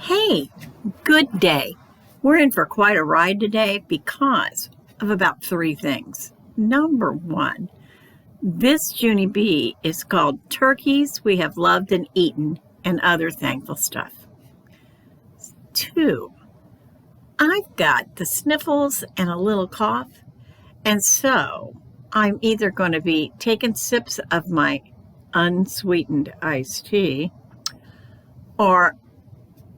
Hey, good day. We're in for quite a ride today because of about three things. Number one, this Junie B is called Turkeys We Have Loved and Eaten and Other Thankful Stuff. Two, I've got the sniffles and a little cough, and so I'm either going to be taking sips of my unsweetened iced tea or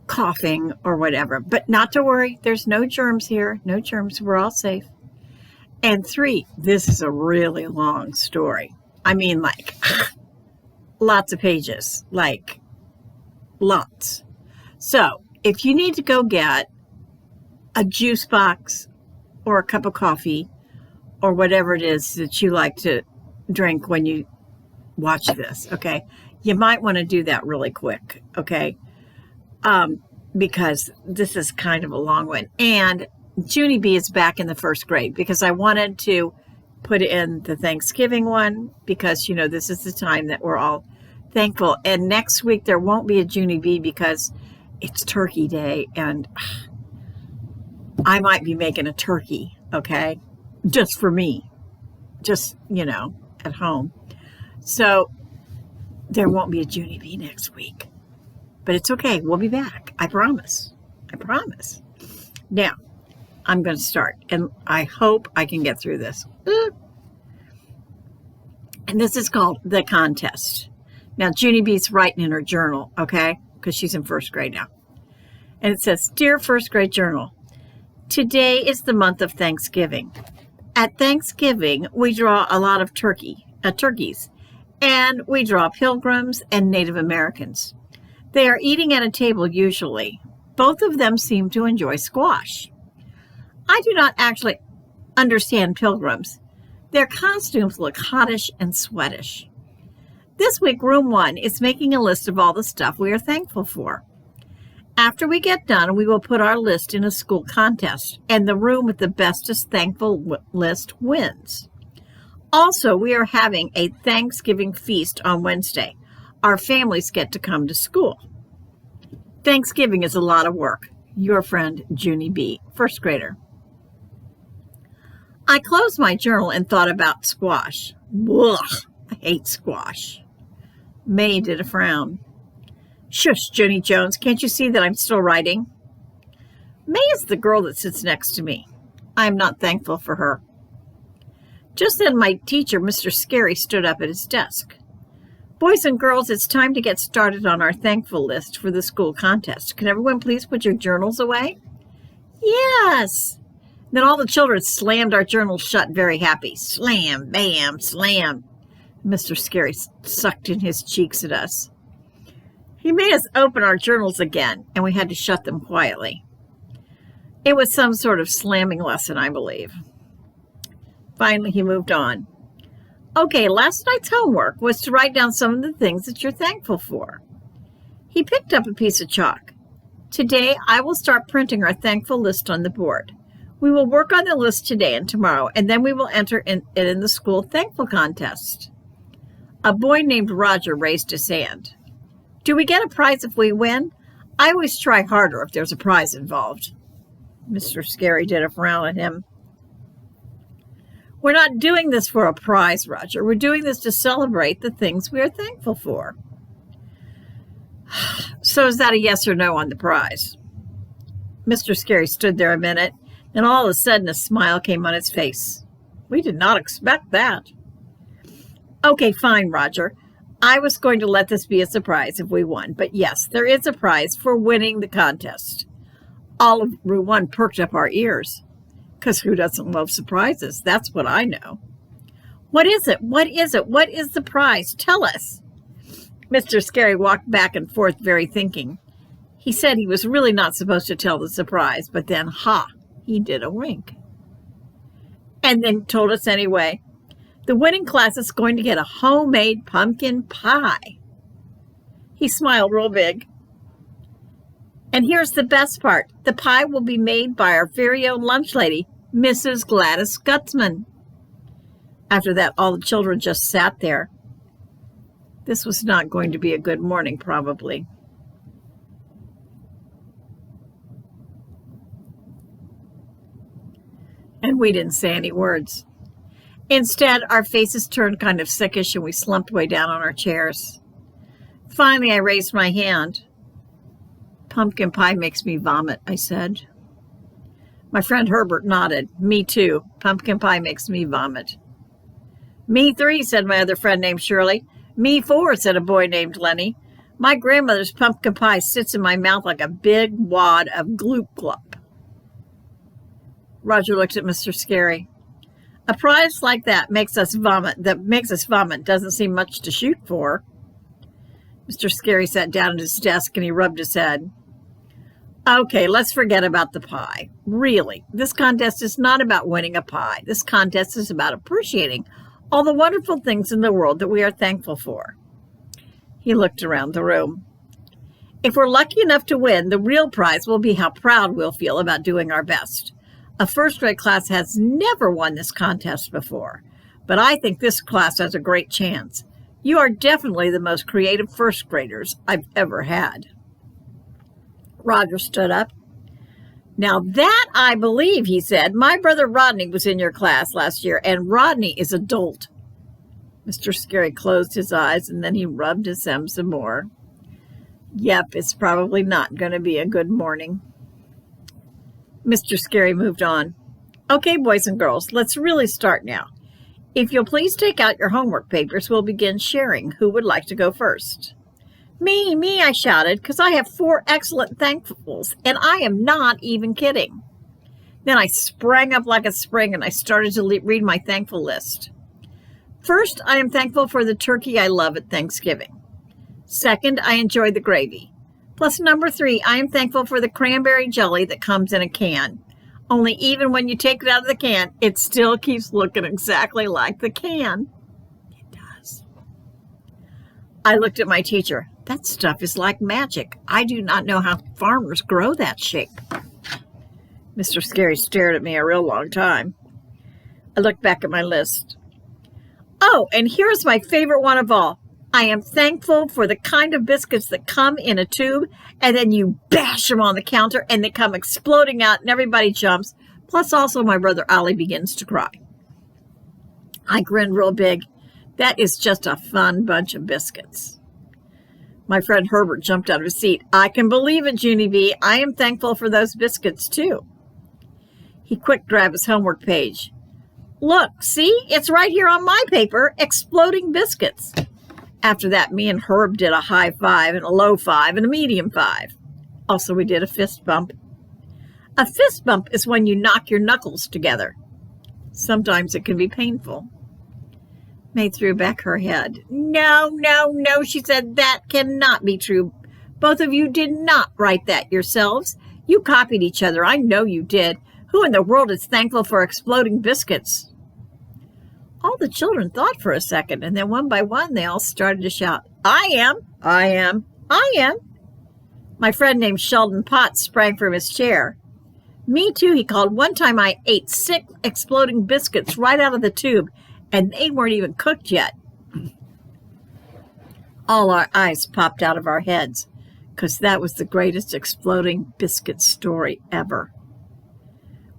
coughing or whatever. But not to worry, there's no germs here. No germs. We're all safe. And three, this is a really long story. I mean, like, lots of pages. Like, lots. So, if you need to go get a juice box or a cup of coffee or whatever it is that you like to drink when you watch this, okay, you might want to do that really quick, okay? Because this is kind of a long one. And Junie B is back in the first grade because I wanted to put in the Thanksgiving one because, you know, this is the time that we're all thankful. And next week there won't be a Junie B because it's Turkey Day and I might be making a turkey, okay? Just for me. Just, you know, at home. So there won't be a Junie B next week. But it's okay. We'll be back. I promise. I promise. Now, I'm going to start. And I hope I can get through this. And this is called The Contest. Now, Junie B's writing in her journal, okay? Because she's in first grade now. And it says, Dear First Grade Journal, today is the month of Thanksgiving. At Thanksgiving, we draw a lot of turkeys. And we draw pilgrims and Native Americans. They are eating at a table usually. Both of them seem to enjoy squash. I do not actually understand pilgrims. Their costumes look hottish and sweatish. This week, Room 1 is making a list of all the stuff we are thankful for. After we get done, we will put our list in a school contest, and the room with the bestest thankful list wins. Also, we are having a Thanksgiving feast on Wednesday. Our families get to come to school. Thanksgiving is a lot of work. Your friend, Junie B., first grader. I closed my journal and thought about squash. Ugh, I hate squash. May did a frown. Shush, Junie Jones, can't you see that I'm still writing? May is the girl that sits next to me. I am not thankful for her. Just then my teacher, Mr. Scary, stood up at his desk. Boys and girls, it's time to get started on our thankful list for the school contest. Can everyone please put your journals away? Yes. Then all the children slammed our journals shut, very happy. Slam, bam, slam. Mr. Scary sucked in his cheeks at us. He made us open our journals again, and we had to shut them quietly. It was some sort of slamming lesson, I believe. Finally, he moved on. Okay, last night's homework was to write down some of the things that you're thankful for. He picked up a piece of chalk. Today, I will start printing our thankful list on the board. We will work on the list today and tomorrow, and then we will enter it in the school thankful contest. A boy named Roger raised his hand. Do we get a prize if we win? I always try harder if there's a prize involved. Mr. Scary did a frown at him. We're not doing this for a prize, Roger. We're doing this to celebrate the things we are thankful for. So is that a yes or no on the prize? Mr. Scary stood there a minute, and all of a sudden a smile came on his face. We did not expect that. Okay, fine, Roger. I was going to let this be a surprise if we won, but yes, there is a prize for winning the contest. All of Room 1 perked up our ears. Because who doesn't love surprises? That's what I know. What is it? What is it? What is the prize? Tell us. Mr. Scary walked back and forth, very thinking. He said he was really not supposed to tell the surprise, but then, he did a wink. And then told us anyway. The winning class is going to get a homemade pumpkin pie. He smiled real big. And here's the best part. The pie will be made by our very own lunch lady, Mrs. Gladys Gutzman. After that, all the children just sat there. This was not going to be a good morning, probably. And we didn't say any words. Instead, our faces turned kind of sickish and we slumped way down on our chairs. Finally, I raised my hand. Pumpkin pie makes me vomit, I said. My friend Herbert nodded. Me too. Pumpkin pie makes me womit. Me 3, said my other friend named Shirley. Me 4, said a boy named Lenny. My grandmother's pumpkin pie sits in my mouth like a big wad of gloop glop. Roger looked at Mr. Scary. A prize like that makes us vomit doesn't seem much to shoot for. Mr. Scary sat down at his desk and he rubbed his head. Okay, let's forget about the pie. Really, this contest is not about winning a pie. This contest is about appreciating all the wonderful things in the world that we are thankful for. He looked around the room. If we're lucky enough to win, the real prize will be how proud we'll feel about doing our best. A first-grade class has never won this contest before, but I think this class has a great chance. You are definitely the most creative first graders I've ever had. Roger stood up. Now that I believe, he said. My brother Rodney was in your class last year, and Rodney is a dolt. Mr. Scary closed his eyes, and then he rubbed his hem some more. Yep, it's probably not going to be a good morning. Mr. Scary moved on. Okay, boys and girls, let's really start now. If you'll please take out your homework papers, we'll begin sharing. Who would like to go first? Me, I shouted, because I have 4 excellent thankfuls, and I am not even kidding. Then I sprang up like a spring, and I started to read my thankful list. First, I am thankful for the turkey I love at Thanksgiving. Second, I enjoy the gravy. Plus, number 3, I am thankful for the cranberry jelly that comes in a can. Only even when you take it out of the can, it still keeps looking exactly like the can. It does. I looked at my teacher. That stuff is like magic. I do not know how farmers grow that shape. Mr. Scary stared at me a real long time. I looked back at my list. Oh, and here's my favorite one of all. I am thankful for the kind of biscuits that come in a tube and then you bash them on the counter and they come exploding out and everybody jumps. Plus also my brother Ollie begins to cry. I grinned real big. That is just a fun bunch of biscuits. My friend Herbert jumped out of his seat. I can believe it, Junie B. I am thankful for those biscuits too. He quick grabbed his homework page. Look, see? It's right here on my paper, exploding biscuits. After that, me and Herb did a high 5 and a low 5 and a medium 5. Also, we did a fist bump. A fist bump is when you knock your knuckles together. Sometimes it can be painful. May threw back her head. No, she said, that cannot be true. Both of you did not write that yourselves. You copied each other. I know you did. Who in the world is thankful for exploding biscuits? All the children thought for a second, and then one by one, they all started to shout, I am. My friend named Sheldon Potts sprang from his chair. Me too, he called. One time I ate 6 exploding biscuits right out of the tube, and they weren't even cooked yet. All our eyes popped out of our heads, because that was the greatest exploding biscuit story ever.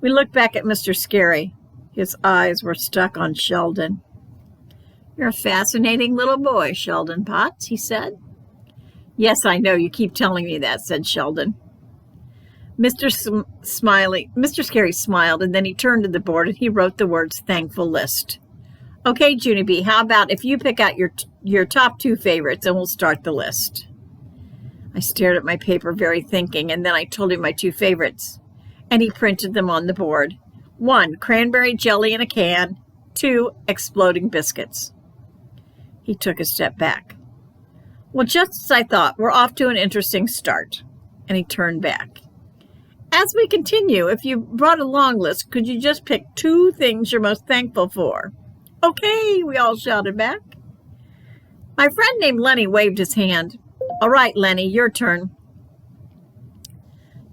We looked back at Mr. Scary. His eyes were stuck on Sheldon. You're a fascinating little boy, Sheldon Potts, he said. Yes, I know. You keep telling me that, said Sheldon. Mr. Scary smiled, and then he turned to the board and he wrote the words thankful list. Okay, Junie B., how about if you pick out your top 2 favorites and we'll start the list? I stared at my paper, very thinking, and then I told him my 2 favorites, and he printed them on the board. 1, cranberry jelly in a can. 2, exploding biscuits. He took a step back. Well, just as I thought, we're off to an interesting start. And he turned back. As we continue, if you brought a long list, could you just pick 2 things you're most thankful for? Okay, we all shouted back. My friend named Lenny waved his hand. All right, Lenny, your turn.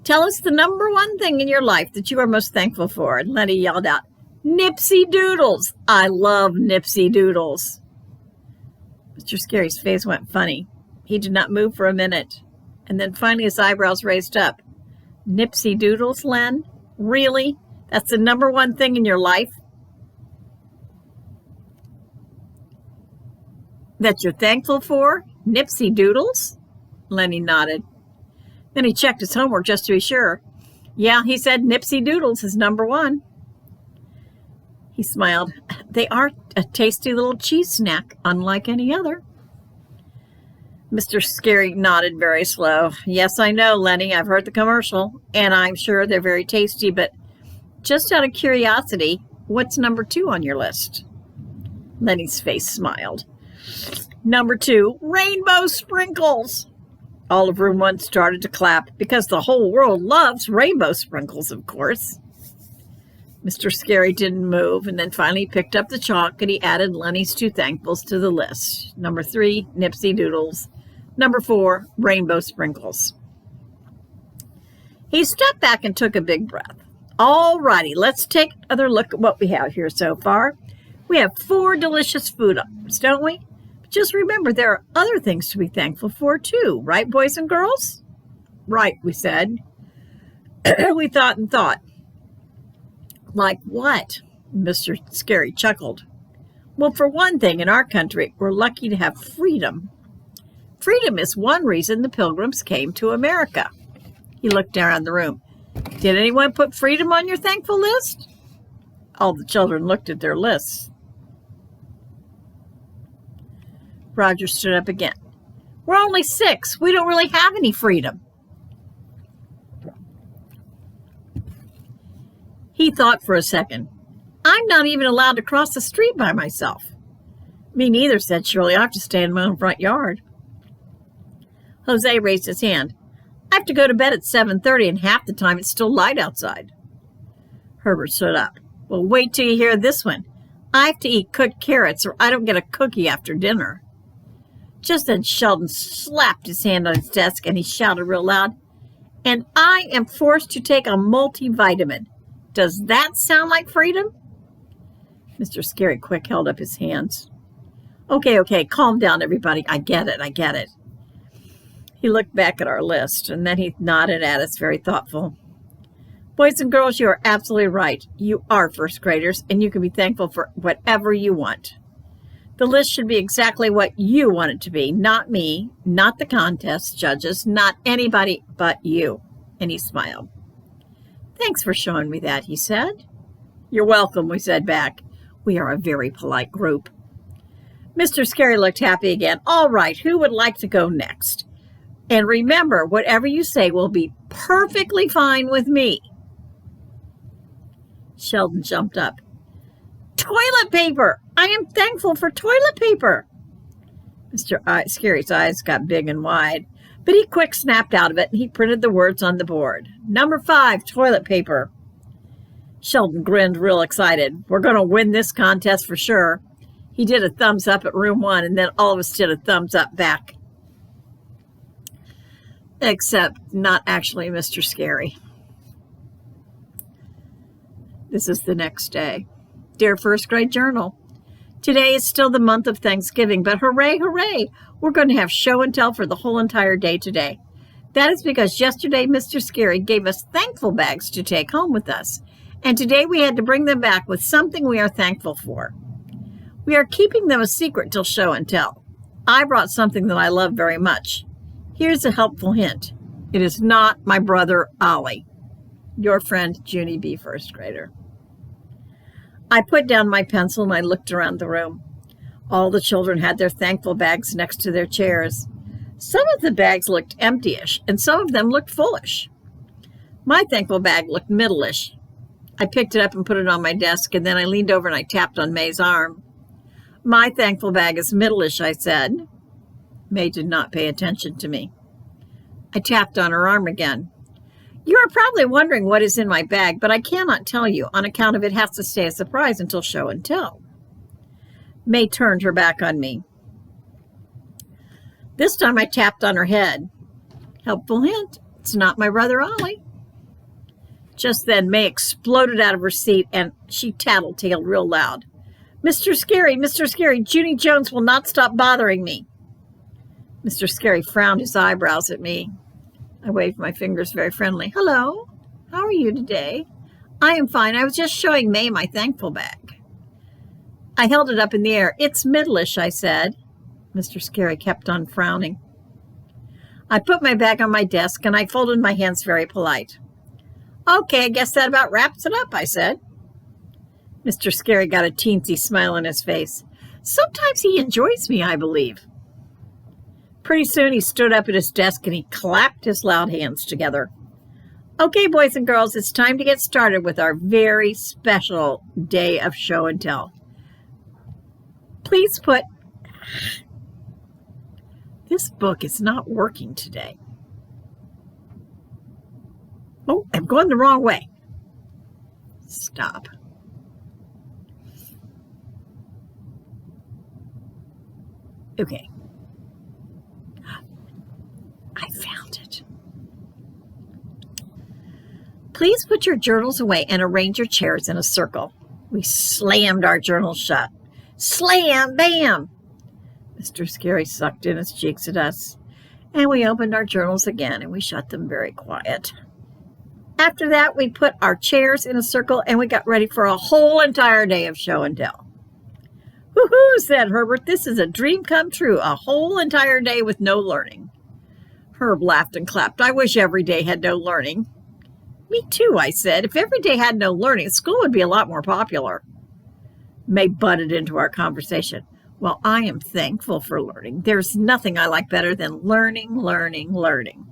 Tell us the number 1 thing in your life that you are most thankful for. And Lenny yelled out, Nipsy Doodles. I love Nipsy Doodles. Mr. Scary's face went funny. He did not move for a minute. And then finally his eyebrows raised up. Nipsy Doodles, Len? Really? That's the number one thing in your life that you're thankful for? Nipsey doodles? Lenny nodded. Then he checked his homework just to be sure. Yeah, he said Nipsey doodles is number one. He smiled. They are a tasty little cheese snack, unlike any other. Mr. Scary nodded very slow. Yes, I know, Lenny. I've heard the commercial, and I'm sure they're very tasty, but just out of curiosity, what's number 2 on your list? Lenny's face smiled. Number 2, rainbow sprinkles. All of room 1 started to clap because the whole world loves rainbow sprinkles, of course. Mr. Scary didn't move, and then finally picked up the chalk and he added Lenny's 2 thankfuls to the list. Number 3, Nipsey doodles. Number 4, rainbow sprinkles. He stepped back and took a big breath. All righty, let's take another look at what we have here so far. We have 4 delicious food items, don't we? But just remember, there are other things to be thankful for too, right, boys and girls? Right, we said. We thought and thought. Like what? Mr. Scary chuckled. Well, for one thing, in our country, we're lucky to have freedom. Freedom is one reason the Pilgrims came to America. He looked around the room. Did anyone put freedom on your thankful list? All the children looked at their lists. Roger stood up again. We're only 6. We don't really have any freedom. He thought for a second. I'm not even allowed to cross the street by myself. Me neither, said Shirley. I have to stay in my own front yard. Jose raised his hand. I have to go to bed at 7:30 and half the time it's still light outside. Herbert stood up. Well, wait till you hear this one. I have to eat cooked carrots or I don't get a cookie after dinner. Just then Sheldon slapped his hand on his desk and he shouted real loud, and I am forced to take a multivitamin. Does that sound like freedom? Mr. Scary Quick held up his hands. Okay, calm down, everybody. I get it. He looked back at our list, and then he nodded at us, very thoughtful. Boys and girls, you are absolutely right. You are first graders, and you can be thankful for whatever you want. The list should be exactly what you want it to be, not me, not the contest judges, not anybody but you. And he smiled. Thanks for showing me that, he said. You're welcome, we said back. We are a very polite group. Mr. Scary looked happy again. All right, who would like to go next? And remember, whatever you say will be perfectly fine with me. Sheldon jumped up. Toilet paper! I am thankful for toilet paper. Mr. Scary's eyes got big and wide, but he quick snapped out of it and he printed the words on the board. Number 5, toilet paper. Sheldon grinned real excited. We're going to win this contest for sure. He did a thumbs up at room 1, and then all of us did a thumbs up back. Except not actually Mr. Scary. This is the next day. Dear First Grade Journal, today is still the month of Thanksgiving, but hooray, hooray! We're going to have show and tell for the whole entire day today. That is because yesterday Mr. Scary gave us thankful bags to take home with us, and today we had to bring them back with something we are thankful for. We are keeping them a secret till show and tell. I brought something that I love very much. Here's a helpful hint. It is not my brother, Ollie. Your friend, Junie B., first grader. I put down my pencil and I looked around the room. All the children had their thankful bags next to their chairs. Some of the bags looked empty-ish, and some of them looked fullish. My thankful bag looked middle-ish. I picked it up and put it on my desk, and then I leaned over and I tapped on May's arm. My thankful bag is middle-ish, I said. May did not pay attention to me. I tapped on her arm again. You are probably wondering what is in my bag, but I cannot tell you on account of it has to stay a surprise until show and tell. May turned her back on me. This time I tapped on her head. Helpful hint, it's not my brother Ollie. Just then May exploded out of her seat and she tattletailed real loud. Mr. Scary, Junie Jones will not stop bothering me. Mr. Scary frowned his eyebrows at me. I waved my fingers very friendly. Hello, how are you today? I am fine. I was just showing May my thankful bag. I held it up in the air. It's middlish, I said. Mr. Scary kept on frowning. I put my bag on my desk and I folded my hands very polite. Okay, I guess that about wraps it up, I said. Mr. Scary got a teensy smile on his face. Sometimes he enjoys me, I believe. Pretty soon he stood up at his desk and he clapped his loud hands together. Okay, boys and girls, it's time to get started with our very special day of show and tell. Please put... This book is not working today. Oh, I'm going the wrong way. Stop. Okay. I found it. Please put your journals away and arrange your chairs in a circle. We slammed our journals shut. Slam, bam! Mr. Scary sucked in his cheeks at us, and we opened our journals again, and we shut them very quiet. After that, we put our chairs in a circle, and we got ready for a whole entire day of show and tell. Woohoo, said Herbert. This is a dream come true, a whole entire day with no learning. Herb laughed and clapped. I wish every day had no learning. Me too, I said. If every day had no learning, school would be a lot more popular. May butted into our conversation. Well, I am thankful for learning. There's nothing I like better than learning, learning, learning.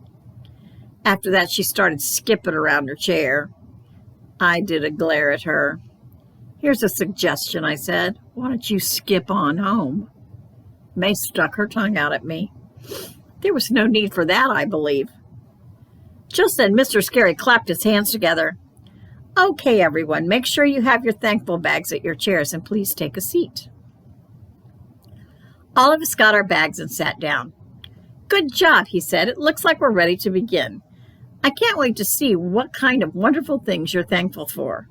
After that, she started skipping around her chair. I did a glare at her. Here's a suggestion, I said. Why don't you skip on home? May stuck her tongue out at me. There was no need for that, I believe. Just then, Mr. Scary clapped his hands together. Okay, everyone, make sure you have your thankful bags at your chairs, and please take a seat. All of us got our bags and sat down. Good job, he said. It looks like we're ready to begin. I can't wait to see what kind of wonderful things you're thankful for.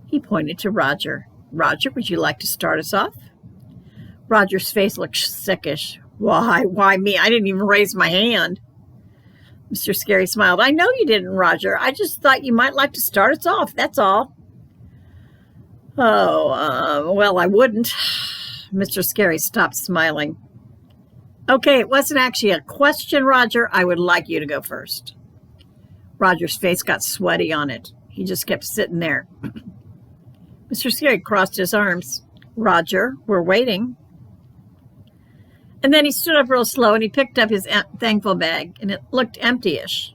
He pointed to Roger. Roger, would you like to start us off? Roger's face looked sickish. Why me? I didn't even raise my hand. Mr. Scary smiled. I know you didn't, Roger. I just thought you might like to start us off, that's all. Well, I wouldn't. Mr. Scary stopped smiling. Okay, it wasn't actually a question, Roger. I would like you to go first. Roger's face got sweaty on it. He just kept sitting there. Mr. Scary crossed his arms. Roger, we're waiting. And then he stood up real slow and he picked up his thankful bag, and it looked empty-ish.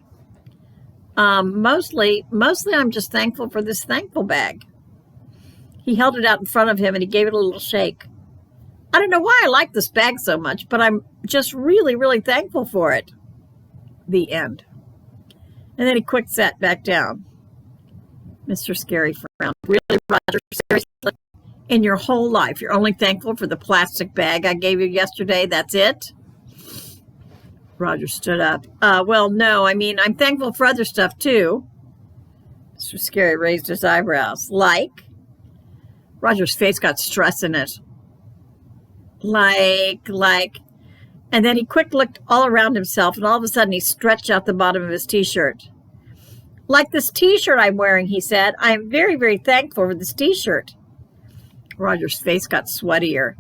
Mostly I'm just thankful for this thankful bag. He held it out in front of him and he gave it a little shake. I don't know why I like this bag so much, but I'm just really, really thankful for it. The end. And then he quick sat back down. Mr. Scary frowned. Really, Roger? Seriously? In your whole life, you're only thankful for the plastic bag I gave you yesterday? That's it? Roger stood up. Well, no, I'm thankful for other stuff, too. Mr. Scary raised his eyebrows. Like? Roger's face got stress in it. Like. And then he quick looked all around himself, and all of a sudden he stretched out the bottom of his T-shirt. Like this T-shirt I'm wearing, he said. I am very, very thankful for this T-shirt. Roger's face got sweatier.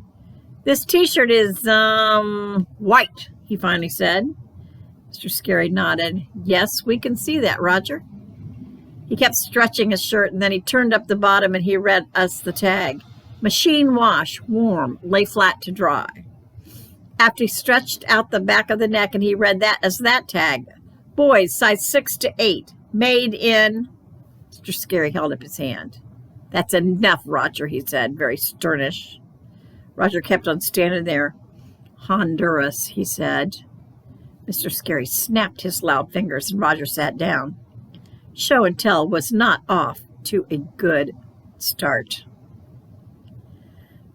This T-shirt is, white, he finally said. Mr. Scary nodded. Yes, we can see that, Roger. He kept stretching his shirt, and then he turned up the bottom and he read us the tag. Machine wash, warm, lay flat to dry. After he stretched out the back of the neck and he read that as that tag. Boys, size 6 to 8, made in... Mr. Scary held up his hand. That's enough, Roger, he said, very sternish. Roger kept on standing there. Honduras, he said. Mr. Scary snapped his loud fingers and Roger sat down. Show and tell was not off to a good start.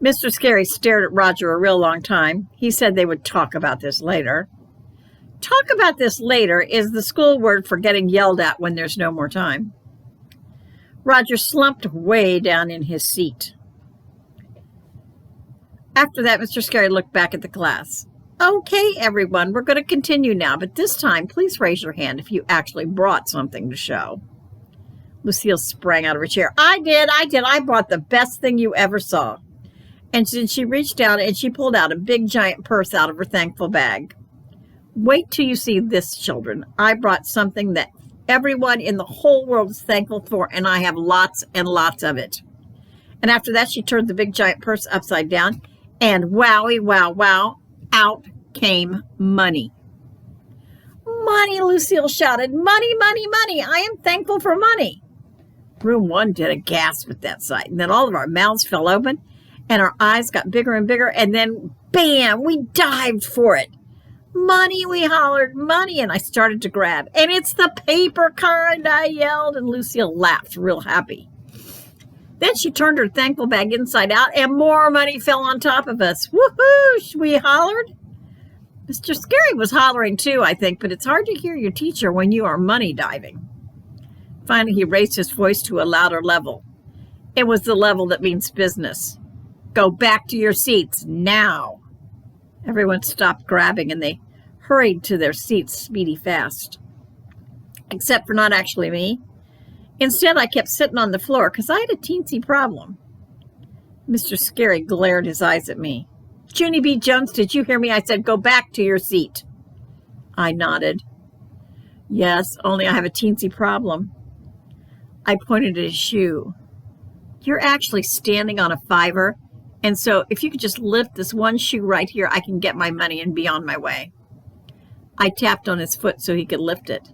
Mr. Scary stared at Roger a real long time. He said they would talk about this later. Talk about this later is the school word for getting yelled at when there's no more time. Roger slumped way down in his seat. After that, Mr. Scary looked back at the class. Okay, everyone, we're going to continue now, but this time, please raise your hand if you actually brought something to show. Lucille sprang out of her chair. I did. I bought the best thing you ever saw. And then she reached down and she pulled out a big giant purse out of her thankful bag. Wait till you see this, children. I brought something that everyone in the whole world is thankful for, and I have lots and lots of it. And after that, she turned the big giant purse upside down, and wowie, wow, wow, out came money. Money, Lucille shouted. Money, money, money. I am thankful for money. Room 1 did a gasp at that sight, and then all of our mouths fell open, and our eyes got bigger and bigger, and then, bam, we dived for it. Money, we hollered, money, and I started to grab. And it's the paper kind, I yelled, and Lucille laughed real happy. Then she turned her thankful bag inside out, and more money fell on top of us. Woohoo, we hollered. Mr. Scary was hollering too, I think, but it's hard to hear your teacher when you are money diving. Finally, he raised his voice to a louder level. It was the level that means business. Go back to your seats now. Everyone stopped grabbing and they hurried to their seats speedy fast. Except for not actually me. Instead, I kept sitting on the floor because I had a teensy problem. Mr. Scary glared his eyes at me. Junie B. Jones, did you hear me? I said, go back to your seat. I nodded. Yes, only I have a teensy problem. I pointed at his shoe. You're actually standing on a fiver, and so if you could just lift this one shoe right here, I can get my money and be on my way. I tapped on his foot so he could lift it.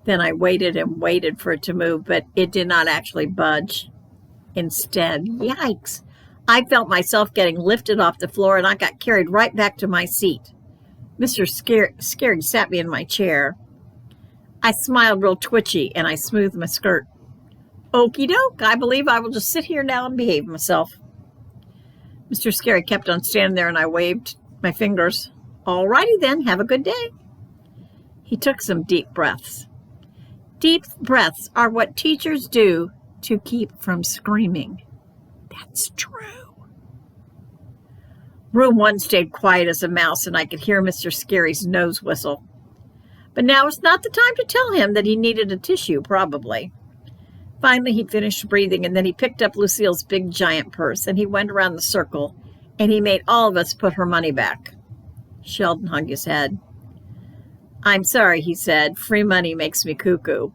Then I waited and waited for it to move, but it did not actually budge. Instead, yikes, I felt myself getting lifted off the floor, and I got carried right back to my seat. Mr. Scary sat me in my chair. I smiled real twitchy, and I smoothed my skirt. Okie doke, I believe I will just sit here now and behave myself. Mr. Scary kept on standing there, and I waved my fingers. All righty then, have a good day. He took some deep breaths. Deep breaths are what teachers do to keep from screaming. That's true. Room 1 stayed quiet as a mouse, and I could hear Mr. Scary's nose whistle. But now it's not the time to tell him that he needed a tissue, probably. Finally, he finished breathing, and then he picked up Lucille's big giant purse, and he went around the circle, and he made all of us put her money back. Sheldon hung his head. I'm sorry, he said. Free money makes me cuckoo.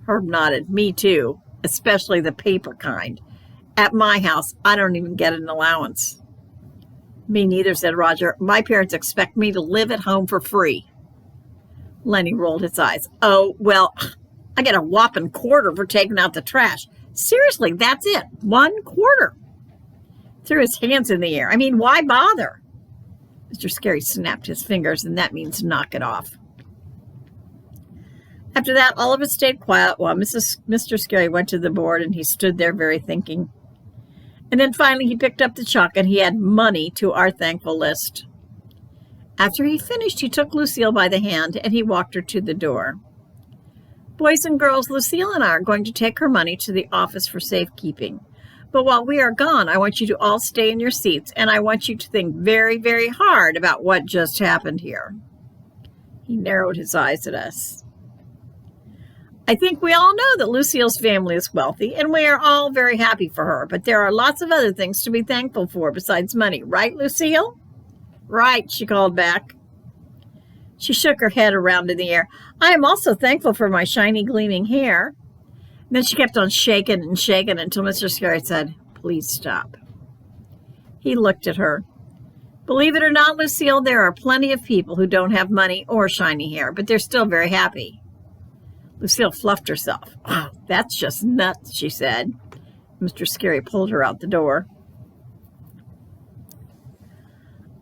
Herb nodded. Me too, especially the paper kind. At my house, I don't even get an allowance. Me neither, said Roger. My parents expect me to live at home for free. Lenny rolled his eyes. Oh, well, I get a whopping quarter for taking out the trash. Seriously, that's it. 1 quarter. Threw his hands in the air. I mean, why bother? Mr. Scary snapped his fingers, and that means knock it off. After that, all of us stayed quiet while Mr. Scary went to the board, and he stood there very thinking. And then finally he picked up the chalk, and he had money to our thankful list. After he finished, he took Lucille by the hand, and he walked her to the door. Boys and girls, Lucille and I are going to take her money to the office for safekeeping. But while we are gone, I want you to all stay in your seats, and I want you to think very, very hard about what just happened here. He narrowed his eyes at us. I think we all know that Lucille's family is wealthy, and we are all very happy for her, but there are lots of other things to be thankful for besides money. Right, Lucille? Right, she called back. She shook her head around in the air. I am also thankful for my shiny, gleaming hair. And then she kept on shaking and shaking until Mr. Scary said, Please stop. He looked at her. Believe it or not, Lucille, there are plenty of people who don't have money or shiny hair, but they're still very happy. Lucille fluffed herself. Wow, that's just nuts, she said. Mr. Scary pulled her out the door.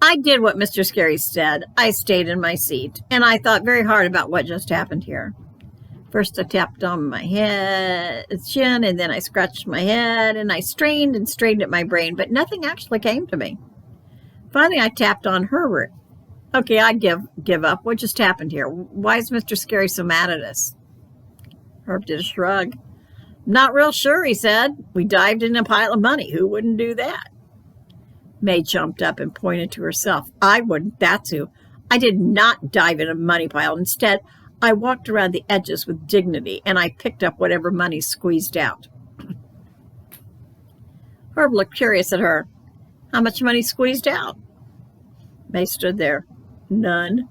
I did what Mr. Scary said. I stayed in my seat, and I thought very hard about what just happened here. First, I tapped on my chin, and then I scratched my head, and I strained and strained at my brain, but nothing actually came to me. Finally, I tapped on her. Okay, I give up. What just happened here? Why is Mr. Scary so mad at us? Herb did a shrug. Not real sure, he said. We dived in a pile of money. Who wouldn't do that? May jumped up and pointed to herself. I wouldn't, that's who. I did not dive in a money pile. Instead, I walked around the edges with dignity, and I picked up whatever money squeezed out. Herb looked curious at her. How much money squeezed out? May stood there. None.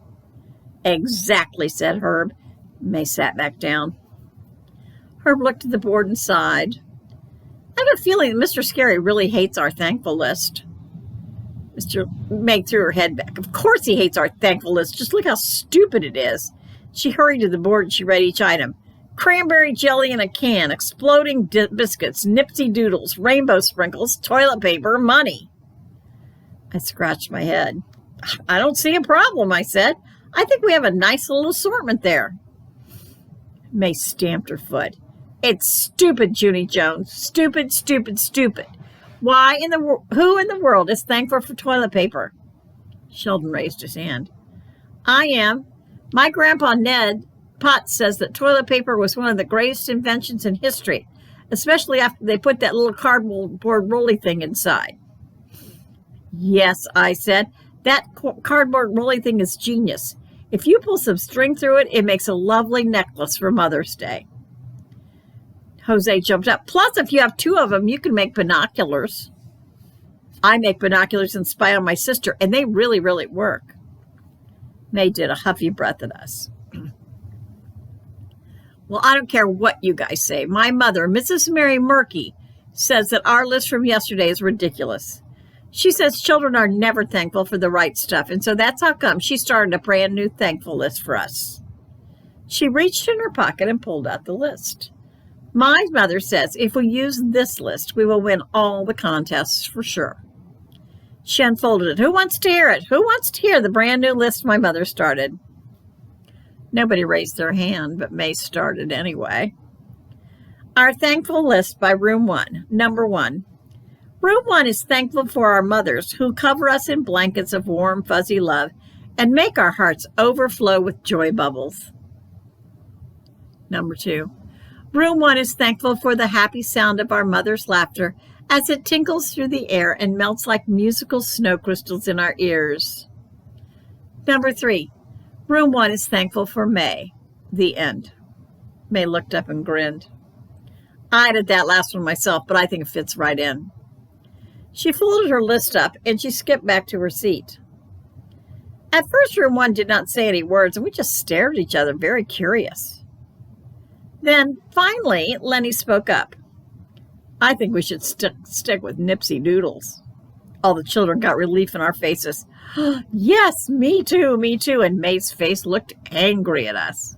Exactly, said Herb. May sat back down. Herb looked at the board and sighed. I have a feeling that Mr. Scary really hates our thankful list. May threw her head back. Of course he hates our thankful list. Just look how stupid it is. She hurried to the board and she read each item. Cranberry jelly in a can, exploding biscuits, Nipsey doodles, rainbow sprinkles, toilet paper, money. I scratched my head. I don't see a problem, I said. I think we have a nice little assortment there. May stamped her foot. It's stupid, Junie Jones. Stupid, stupid, stupid. Who in the world is thankful for toilet paper? Sheldon raised his hand. I am. My grandpa Ned Potts says that toilet paper was one of the greatest inventions in history, especially after they put that little cardboard rolly thing inside. Yes, I said. That cardboard rolly thing is genius. If you pull some string through it, it makes a lovely necklace for Mother's Day. Jose jumped up. Plus, if you have two of them, you can make binoculars. I make binoculars and spy on my sister, and they really, really work. May did a huffy breath at us. Well, I don't care what you guys say. My mother, Mrs. Mary Murky, says that our list from yesterday is ridiculous. She says children are never thankful for the right stuff, and so that's how come she started a brand new thankful list for us. She reached in her pocket and pulled out the list. My mother says if we use this list, we will win all the contests for sure. She unfolded it. Who wants to hear it? Who wants to hear the brand new list my mother started? Nobody raised their hand, but May started anyway. Our thankful list by Room 1. Number 1. Room 1 is thankful for our mothers who cover us in blankets of warm, fuzzy love and make our hearts overflow with joy bubbles. Number 2. Room 1 is thankful for the happy sound of our mother's laughter as it tinkles through the air and melts like musical snow crystals in our ears. Number 3. Room 1 is thankful for May. The end. May looked up and grinned. I did that last one myself, but I think it fits right in. She folded her list up and she skipped back to her seat. At first, Room 1 did not say any words, and we just stared at each other, very curious. Then, finally, Lenny spoke up. I think we should stick with Nipsey Doodles. All the children got relief in our faces. Yes, me too, and May's face looked angry at us.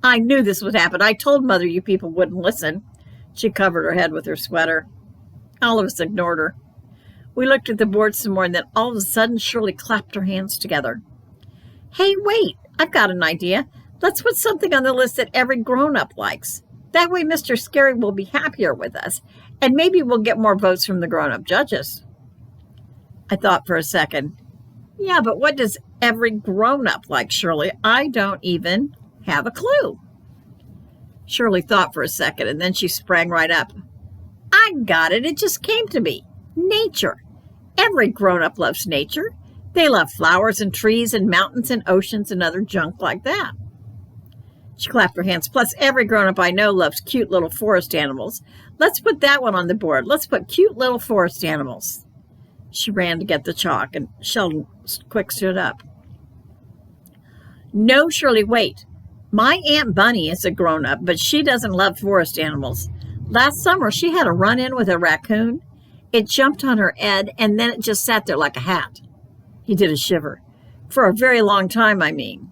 I knew this would happen. I told Mother you people wouldn't listen. She covered her head with her sweater. All of us ignored her. We looked at the board some more, and then all of a sudden Shirley clapped her hands together. Hey, wait, I've got an idea. Let's put something on the list that every grown-up likes. That way Mr. Scary will be happier with us, and maybe we'll get more votes from the grown-up judges. I thought for a second. Yeah, but what does every grown-up like, Shirley? I don't even have a clue. Shirley thought for a second, and then she sprang right up. I got it. It just came to me. Nature. Every grown-up loves nature. They love flowers and trees and mountains and oceans and other junk like that. She clapped her hands. Plus, every grown-up I know loves cute little forest animals. Let's put that one on the board. Let's put cute little forest animals. She ran to get the chalk, and Sheldon quick stood up. No, Shirley, wait. My Aunt Bunny is a grown-up, but she doesn't love forest animals. Last summer, she had a run-in with a raccoon. It jumped on her head, and then it just sat there like a hat. He did a shiver. For a very long time, I mean.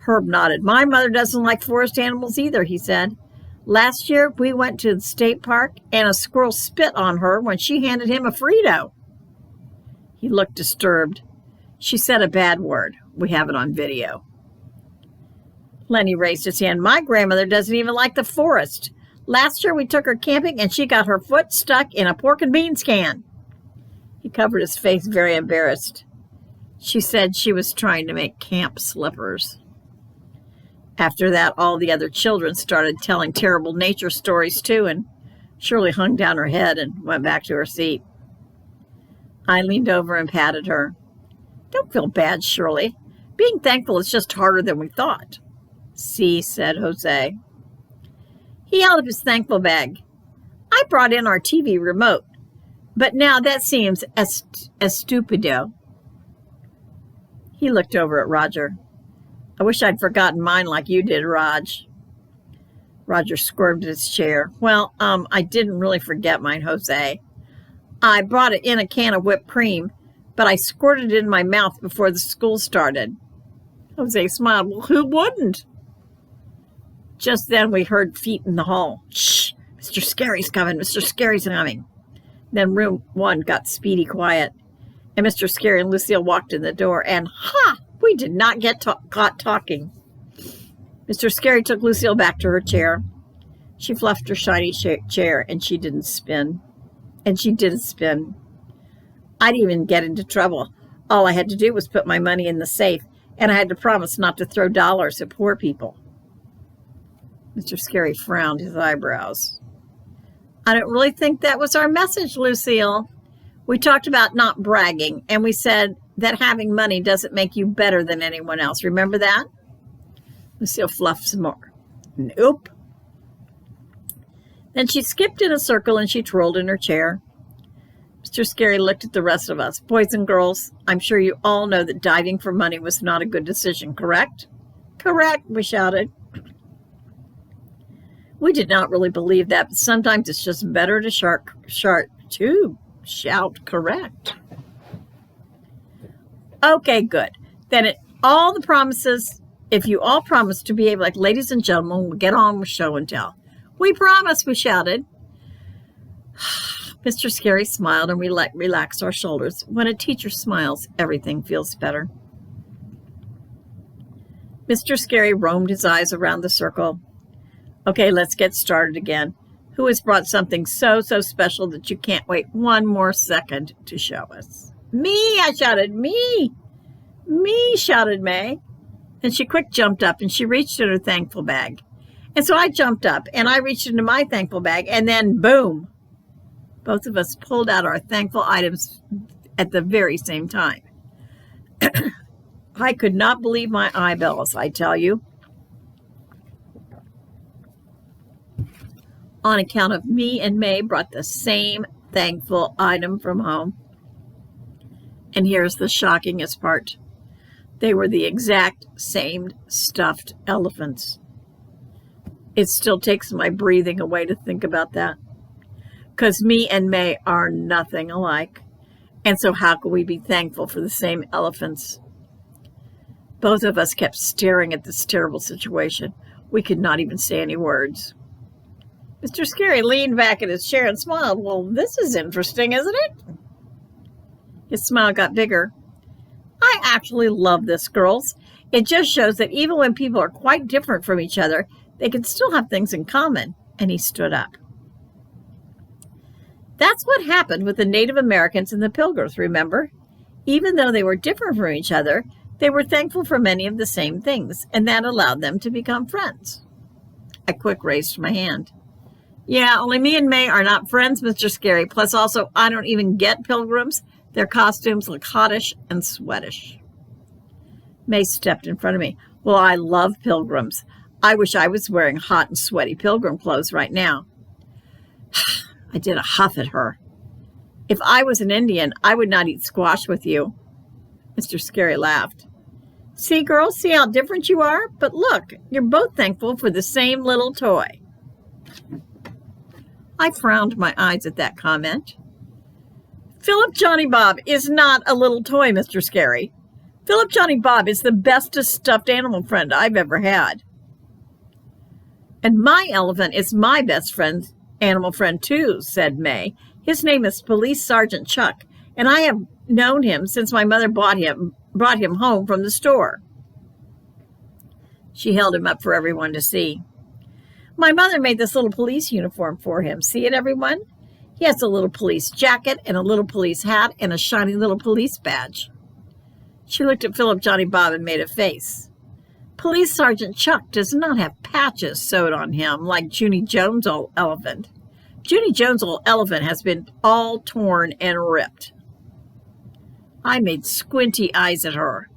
Herb nodded. My mother doesn't like forest animals either, he said. Last year, we went to the state park, and a squirrel spit on her when she handed him a Frito. He looked disturbed. She said a bad word. We have it on video. Lenny raised his hand. My grandmother doesn't even like the forest. Last year, we took her camping, and she got her foot stuck in a pork and beans can. He covered his face, very embarrassed. She said she was trying to make camp slippers. After that, all the other children started telling terrible nature stories too, and Shirley hung down her head and went back to her seat. I leaned over and patted her. Don't feel bad, Shirley. Being thankful is just harder than we thought. See, said Jose. He held up his thankful bag. I brought in our TV remote, but now that seems stupido. He looked over at Roger. I wish I'd forgotten mine like you did, Raj. Roger squirmed in his chair. Well, I didn't really forget mine, Jose. I brought it in a can of whipped cream, but I squirted it in my mouth before the school started. Jose smiled. Well, who wouldn't? Just then we heard feet in the hall. Shh! Mr. Scary's coming. Mr. Scary's coming. Then room 1 got speedy quiet, and Mr. Scary and Lucille walked in the door, and we did not get caught talking. Mr. Scary took Lucille back to her chair. She fluffed her shiny chair, and she didn't spin. And she didn't spin. I didn't even get into trouble. All I had to do was put my money in the safe, and I had to promise not to throw dollars at poor people. Mr. Scary frowned his eyebrows. I don't really think that was our message, Lucille. We talked about not bragging, and we said that having money doesn't make you better than anyone else. Remember that? Lucille fluffed some more. Nope. Then she skipped in a circle and she twirled in her chair. Mr. Scary looked at the rest of us. Boys and girls, I'm sure you all know that diving for money was not a good decision, correct? Correct, we shouted. We did not really believe that, but sometimes it's just better to shout correct. Okay, good. Then if you all promise to behave like ladies and gentlemen, we'll get on with show and tell. We promise, we shouted. Mr. Scary smiled and we relaxed our shoulders. When a teacher smiles, everything feels better. Mr. Scary roamed his eyes around the circle. Okay, let's get started again. Who has brought something so special that you can't wait one more second to show us? Me, I shouted. Me, shouted May. And she quick jumped up and she reached in her thankful bag. And so I jumped up and I reached into my thankful bag and then boom, both of us pulled out our thankful items at the very same time. I could not believe my eyeballs, I tell you. On account of me and May brought the same thankful item from home. And here's the shockingest part. They were the exact same stuffed elephants. It still takes my breathing away to think about that. Because me and May are nothing alike. And so how can we be thankful for the same elephants? Both of us kept staring at this terrible situation. We could not even say any words. Mr. Scary leaned back in his chair and smiled. Well, this is interesting, isn't it? His smile got bigger. I actually love this, girls. It just shows that even when people are quite different from each other, they can still have things in common. And he stood up. That's what happened with the Native Americans and the Pilgrims, remember? Even though they were different from each other, they were thankful for many of the same things, and that allowed them to become friends. I quick raised my hand. Yeah, only me and May are not friends, Mr. Scary. Plus also, I don't even get pilgrims. Their costumes look hottish and sweatish. May stepped in front of me. Well, I love pilgrims. I wish I was wearing hot and sweaty pilgrim clothes right now. I did a huff at her. If I was an Indian, I would not eat squash with you. Mr. Scary laughed. See, girls, see how different you are? But look, you're both thankful for the same little toy. I frowned my eyes at that comment. Philip Johnny Bob is not a little toy, Mr. Scary. Philip Johnny Bob is the bestest stuffed animal friend I've ever had. And my elephant is my best friend, animal friend too, said May. His name is Police Sergeant Chuck, and I have known him since my mother brought him home from the store. She held him up for everyone to see. My mother made this little police uniform for him. See it, everyone? He has a little police jacket and a little police hat and a shiny little police badge. She looked at Philip Johnny Bob and made a face. Police Sergeant Chuck does not have patches sewed on him like Junie Jones' old elephant. Junie Jones' old elephant has been all torn and ripped. I made squinty eyes at her.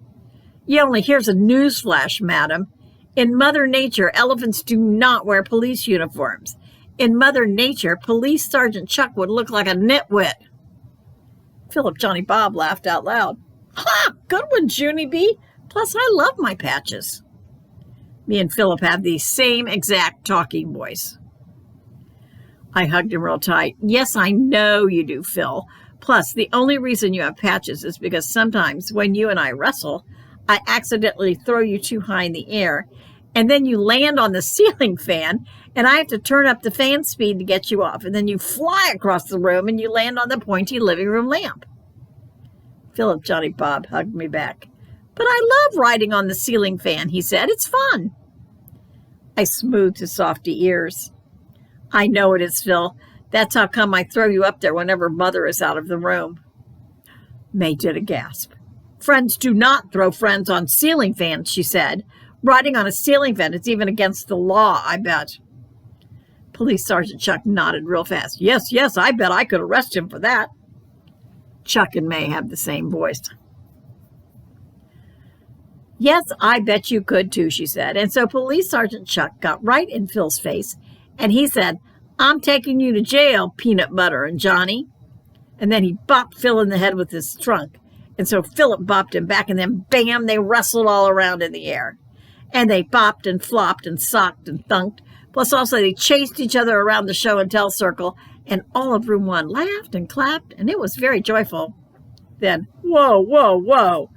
Yeah, only here's a newsflash, madam. In Mother Nature, elephants do not wear police uniforms. In Mother Nature, Police Sergeant Chuck would look like a nitwit. Philip Johnny Bob laughed out loud. Ha! Good one, Junie B. Plus, I love my patches. Me and Philip have the same exact talking voice. I hugged him real tight. Yes, I know you do, Phil. Plus, the only reason you have patches is because sometimes when you and I wrestle, I accidentally throw you too high in the air, and then you land on the ceiling fan, and I have to turn up the fan speed to get you off, and then you fly across the room, and you land on the pointy living room lamp. Philip Johnny Bob hugged me back. But I love riding on the ceiling fan, he said. It's fun. I smoothed his softy ears. I know it is, Phil. That's how come I throw you up there whenever Mother is out of the room. May did a gasp. Friends do not throw friends on ceiling fans, she said. Riding on a ceiling fan is even against the law, I bet. Police Sergeant Chuck nodded real fast. Yes, I bet I could arrest him for that. Chuck and May have the same voice. Yes, I bet you could too, she said. And so Police Sergeant Chuck got right in Phil's face, and he said, I'm taking you to jail, Peanut Butter and Johnny. And then he bopped Phil in the head with his trunk. And so Philip bopped him back, and then bam, they wrestled all around in the air. And they bopped and flopped and socked and thunked. Plus also they chased each other around the show and tell circle, and all of room one laughed and clapped, and it was very joyful. Then, whoa,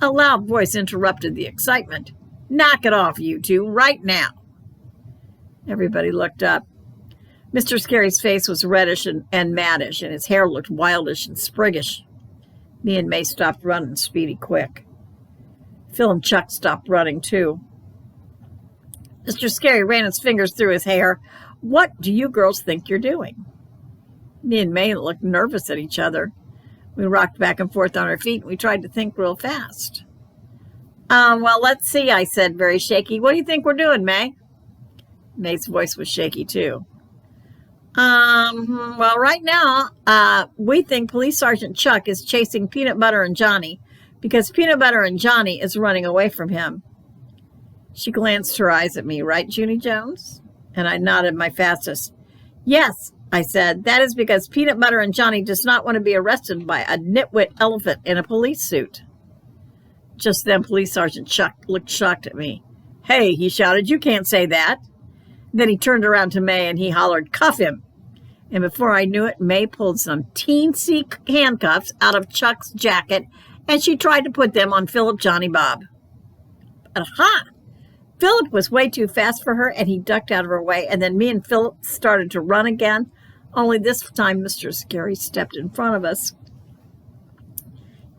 a loud voice interrupted the excitement. Knock it off, you two, right now. Everybody looked up. Mr. Scary's face was reddish and maddish, and his hair looked wildish and spriggish. Me and May stopped running speedy quick. Phil and Chuck stopped running, too. Mr. Scary ran his fingers through his hair. What do you girls think you're doing? Me and May looked nervous at each other. We rocked back and forth on our feet, and we tried to think real fast. Well, let's see, I said, very shaky. What do you think we're doing, May? May's voice was shaky, too. Well, right now, we think Police Sergeant Chuck is chasing Peanut Butter and Johnny because Peanut Butter and Johnny is running away from him. She glanced her eyes at me, right, Junie Jones? And I nodded my fastest. Yes, I said, that is because Peanut Butter and Johnny does not want to be arrested by a nitwit elephant in a police suit. Just then, Police Sergeant Chuck looked shocked at me. Hey, he shouted, you can't say that. Then he turned around to May and he hollered, cuff him. And before I knew it, May pulled some teensy handcuffs out of Chuck's jacket and she tried to put them on Philip Johnny Bob. Aha! Philip was way too fast for her and he ducked out of her way, and then me and Philip started to run again, only this time Mr. Scary stepped in front of us.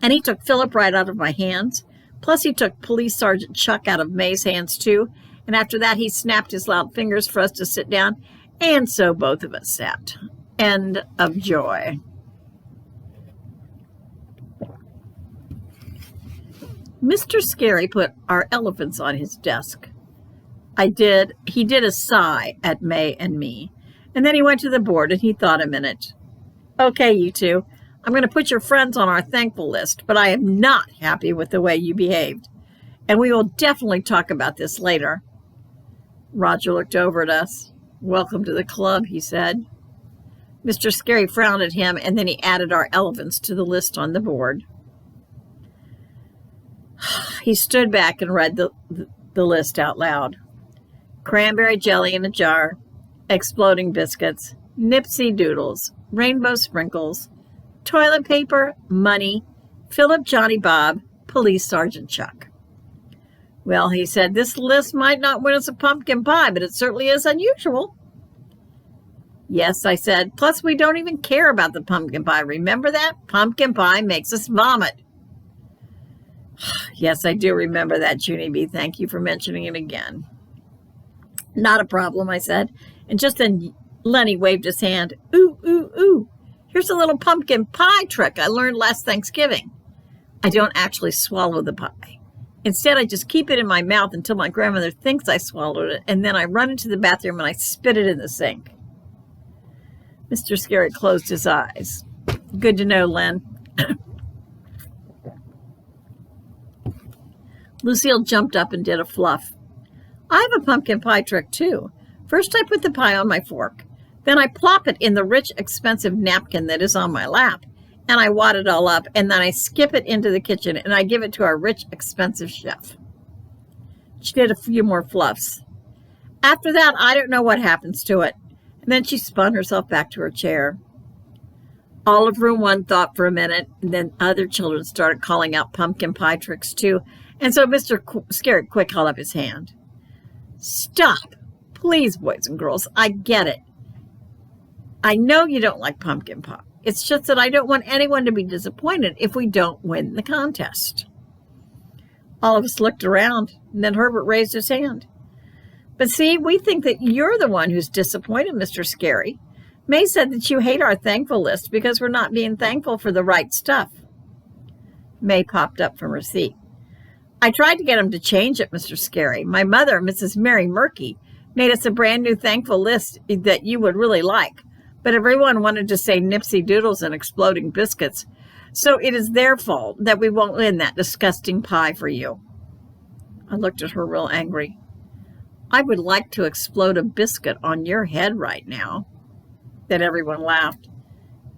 And he took Philip right out of my hands. Plus he took Police Sergeant Chuck out of May's hands too. And after that, he snapped his loud fingers for us to sit down. And so both of us sat. End of joy. Mr. Scary put our elephants on his desk. He did a sigh at May and me. And then he went to the board and he thought a minute. Okay, you two, I'm going to put your friends on our thankful list, but I am not happy with the way you behaved. And we will definitely talk about this later. Roger looked over at us. Welcome to the club, he said. Mr. Scary frowned at him, and then he added our elephants to the list on the board. He stood back and read the list out loud. Cranberry jelly in a jar, exploding biscuits, Nipsey doodles, rainbow sprinkles, toilet paper, money, Philip Johnny Bob, Police Sergeant Chuck. Well, he said, this list might not win us a pumpkin pie, but it certainly is unusual. Yes, I said, plus we don't even care about the pumpkin pie. Remember that? Pumpkin pie makes us vomit. Yes, I do remember that, Junie B. Thank you for mentioning it again. Not a problem, I said. And just then Lenny waved his hand. Ooh. Here's a little pumpkin pie trick I learned last Thanksgiving. I don't actually swallow the pie. Instead, I just keep it in my mouth until my grandmother thinks I swallowed it, and then I run into the bathroom and I spit it in the sink. Mr. Scary closed his eyes. Good to know, Len. Lucille jumped up and did a fluff. I have a pumpkin pie trick, too. First, I put the pie on my fork. Then I plop it in the rich, expensive napkin that is on my lap, and I wad it all up, and then I skip it into the kitchen, and I give it to our rich, expensive chef. She did a few more fluffs. After that, I don't know what happens to it. And then she spun herself back to her chair. All of room one thought for a minute, and then other children started calling out pumpkin pie tricks, too, and so Mr. Scary Quick held up his hand. Stop, please, boys and girls. I get it. I know you don't like pumpkin pie. It's just that I don't want anyone to be disappointed if we don't win the contest. All of us looked around, and then Herbert raised his hand. But see, we think that you're the one who's disappointed, Mr. Scary. May said that you hate our thankful list because we're not being thankful for the right stuff. May popped up from her seat. I tried to get him to change it, Mr. Scary. My mother, Mrs. Mary Murky, made us a brand new thankful list that you would really like. But everyone wanted to say Nipsey Doodles and exploding biscuits. So it is their fault that we won't win that disgusting pie for you. I looked at her real angry. I would like to explode a biscuit on your head right now. Then everyone laughed,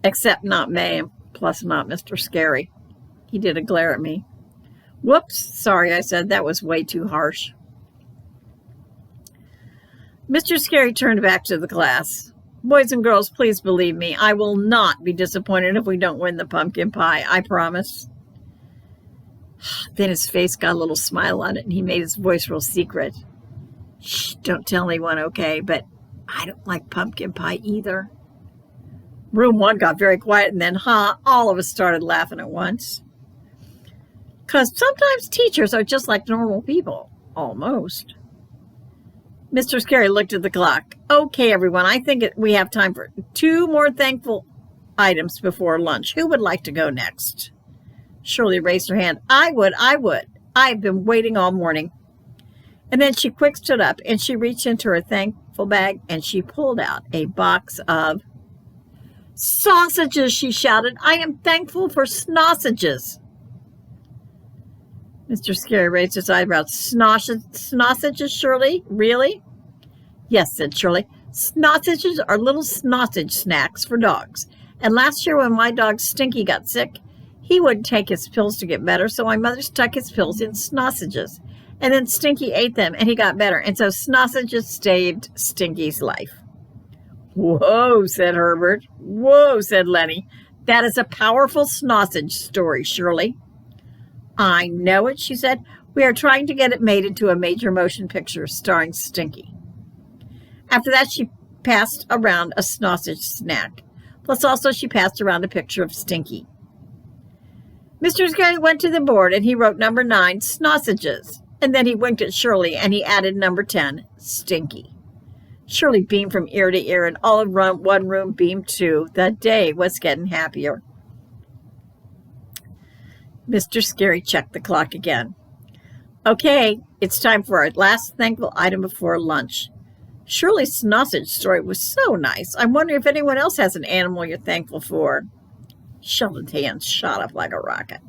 except not May, and plus not Mr. Scary. He did a glare at me. Whoops, sorry, I said. That was way too harsh. Mr. Scary turned back to the class. Boys and girls, please believe me. I will not be disappointed if we don't win the pumpkin pie. I promise. Then his face got a little smile on it, and he made his voice real secret. Shh, don't tell anyone, okay? But I don't like pumpkin pie either. Room one got very quiet, and then, all of us started laughing at once. Because sometimes teachers are just like normal people. Almost. Mr. Scary looked at the clock. Okay, everyone, I think we have time for 2 more thankful items before lunch. Who would like to go next? Shirley raised her hand. I would. I've been waiting all morning. And then she quick stood up, and she reached into her thankful bag, and she pulled out a box of sausages, she shouted. I am thankful for snossages. Mr. Scary raised his eyebrows. Snossages, Shirley? Really? Yes, said Shirley. Snossages are little snossage snacks for dogs. And last year when my dog Stinky got sick, he wouldn't take his pills to get better, so my mother stuck his pills in snossages. And then Stinky ate them, and he got better. And so snossages saved Stinky's life. Whoa, said Herbert. Whoa, said Lenny. That is a powerful snossage story, Shirley. I know it, she said. We are trying to get it made into a major motion picture starring Stinky. After that, she passed around a snossage snack. Plus also she passed around a picture of Stinky. Mr. Scary went to the board and he wrote number 9, snossages. And then he winked at Shirley and he added number 10, Stinky. Shirley beamed from ear to ear and all of one room beamed too. The day was getting happier. Mr. Scary checked the clock again. Okay, it's time for our last thankful item before lunch. Shirley's snossage story was so nice. I'm wondering if anyone else has an animal you're thankful for. Sheldon's hands shot up like a rocket.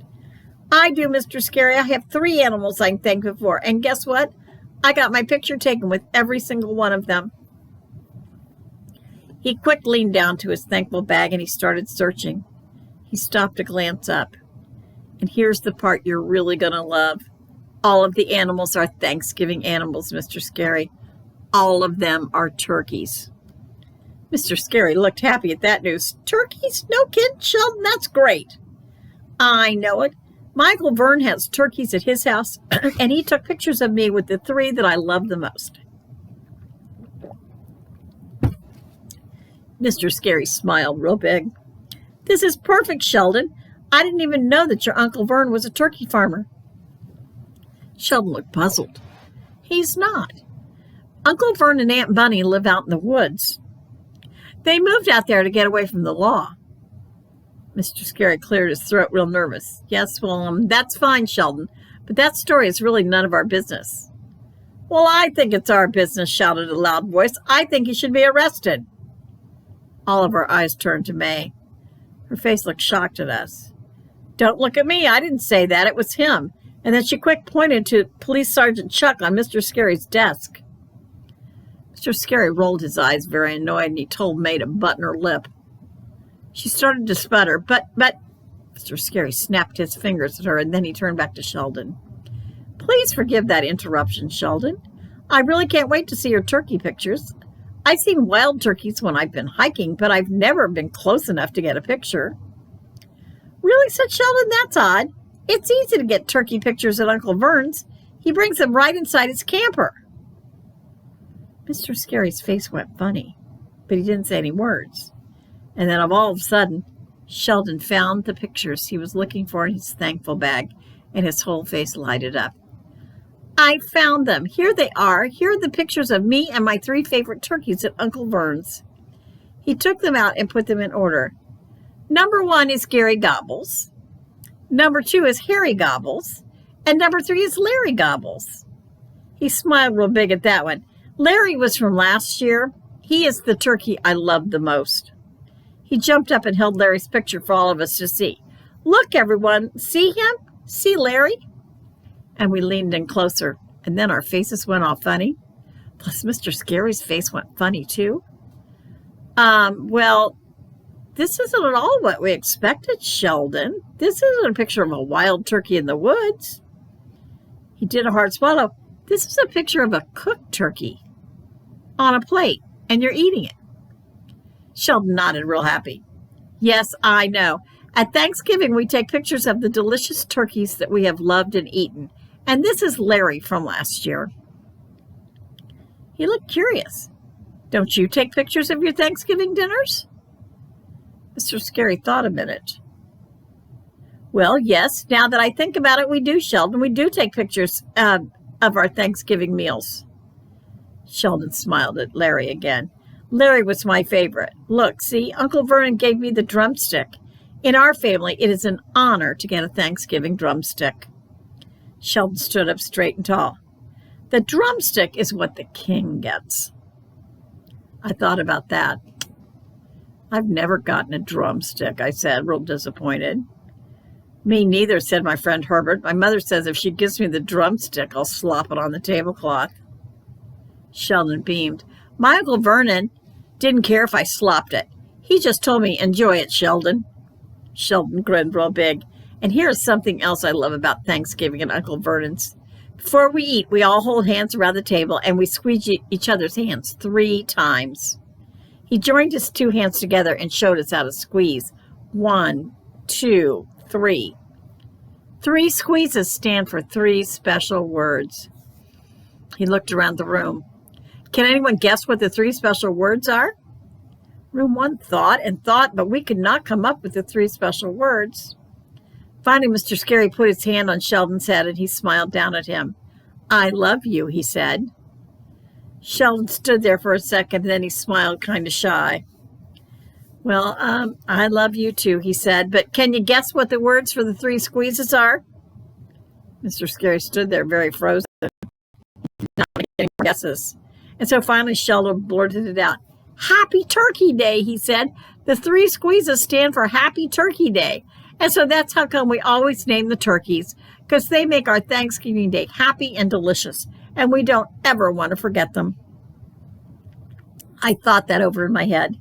I do, Mr. Scary. I have 3 animals I'm thankful for. And guess what? I got my picture taken with every single one of them. He quick leaned down to his thankful bag and he started searching. He stopped to glance up. And here's the part you're really going to love. All of the animals are Thanksgiving animals, Mr. Scary. All of them are turkeys. Mr. Scary looked happy at that news. Turkeys? No kidding, Sheldon, that's great. I know it. Michael Verne has turkeys at his house, and he took pictures of me with the 3 that I love the most. Mr. Scary smiled real big. This is perfect, Sheldon. I didn't even know that your Uncle Verne was a turkey farmer. Sheldon looked puzzled. He's not. Uncle Verne and Aunt Bunny live out in the woods. They moved out there to get away from the law. Mr. Scary cleared his throat real nervous. Yes, well, that's fine, Sheldon, but that story is really none of our business. Well, I think it's our business, shouted a loud voice. I think he should be arrested. All of our eyes turned to May. Her face looked shocked at us. Don't look at me. I didn't say that. It was him. And then she quick pointed to Police Sergeant Chuck on Mr. Scary's desk. Mr. Scary rolled his eyes, very annoyed, and he told May to button her lip. She started to sputter, but, Mr. Scary snapped his fingers at her, and then he turned back to Sheldon. Please forgive that interruption, Sheldon. I really can't wait to see your turkey pictures. I've seen wild turkeys when I've been hiking, but I've never been close enough to get a picture. Really, said Sheldon, that's odd. It's easy to get turkey pictures at Uncle Vern's. He brings them right inside his camper. Mr. Scary's face went funny, but he didn't say any words. And then all of a sudden, Sheldon found the pictures he was looking for in his thankful bag, and his whole face lighted up. I found them. Here they are. Here are the pictures of me and my 3 favorite turkeys at Uncle Vern's. He took them out and put them in order. Number 1 is Gary Gobbles. Number 2 is Harry Gobbles. And number 3 is Larry Gobbles. He smiled real big at that one. Larry was from last year. He is the turkey I love the most. He jumped up and held Larry's picture for all of us to see. Look, everyone. See him? See Larry? And we leaned in closer, and then our faces went all funny. Plus, Mr. Scary's face went funny, too. Well, this isn't at all what we expected, Sheldon. This isn't a picture of a wild turkey in the woods. He did a hard swallow. This is a picture of a cooked turkey on a plate, and you're eating it. Sheldon nodded real happy. Yes, I know. At Thanksgiving, we take pictures of the delicious turkeys that we have loved and eaten. And this is Larry from last year. He looked curious. Don't you take pictures of your Thanksgiving dinners? Mr. Scary thought a minute. Well, yes, now that I think about it, we do, Sheldon. We do take pictures of our Thanksgiving meals. Sheldon smiled at Larry again. Larry was my favorite. Look, see, Uncle Vernon gave me the drumstick. In our family, it is an honor to get a Thanksgiving drumstick. Sheldon stood up straight and tall. The drumstick is what the king gets. I thought about that. I've never gotten a drumstick, I said, real disappointed. Me neither, said my friend Herbert. My mother says if she gives me the drumstick, I'll slop it on the tablecloth. Sheldon beamed. My Uncle Vernon didn't care if I slopped it. He just told me, enjoy it, Sheldon. Sheldon grinned real big. And here's something else I love about Thanksgiving at Uncle Vernon's. Before we eat, we all hold hands around the table and we squeeze each other's hands 3 times. He joined his 2 hands together and showed us how to squeeze. 1, 2, 3. 3 squeezes stand for 3 special words. He looked around the room. Can anyone guess what the 3 special words are? Room 1 thought and thought, but we could not come up with the 3 special words. Finally, Mr. Scary put his hand on Sheldon's head and he smiled down at him. I love you, he said. Sheldon stood there for a second and then he smiled kind of shy. Well, I love you too, he said, but can you guess what the words for the 3 squeezes are? Mr. Scary stood there very frozen, not getting guesses. And so finally Sheldon blurted it out. Happy Turkey Day, he said. The 3 squeezes stand for Happy Turkey Day. And so that's how come we always name the turkeys, because they make our Thanksgiving Day happy and delicious, and we don't ever want to forget them. I thought that over in my head.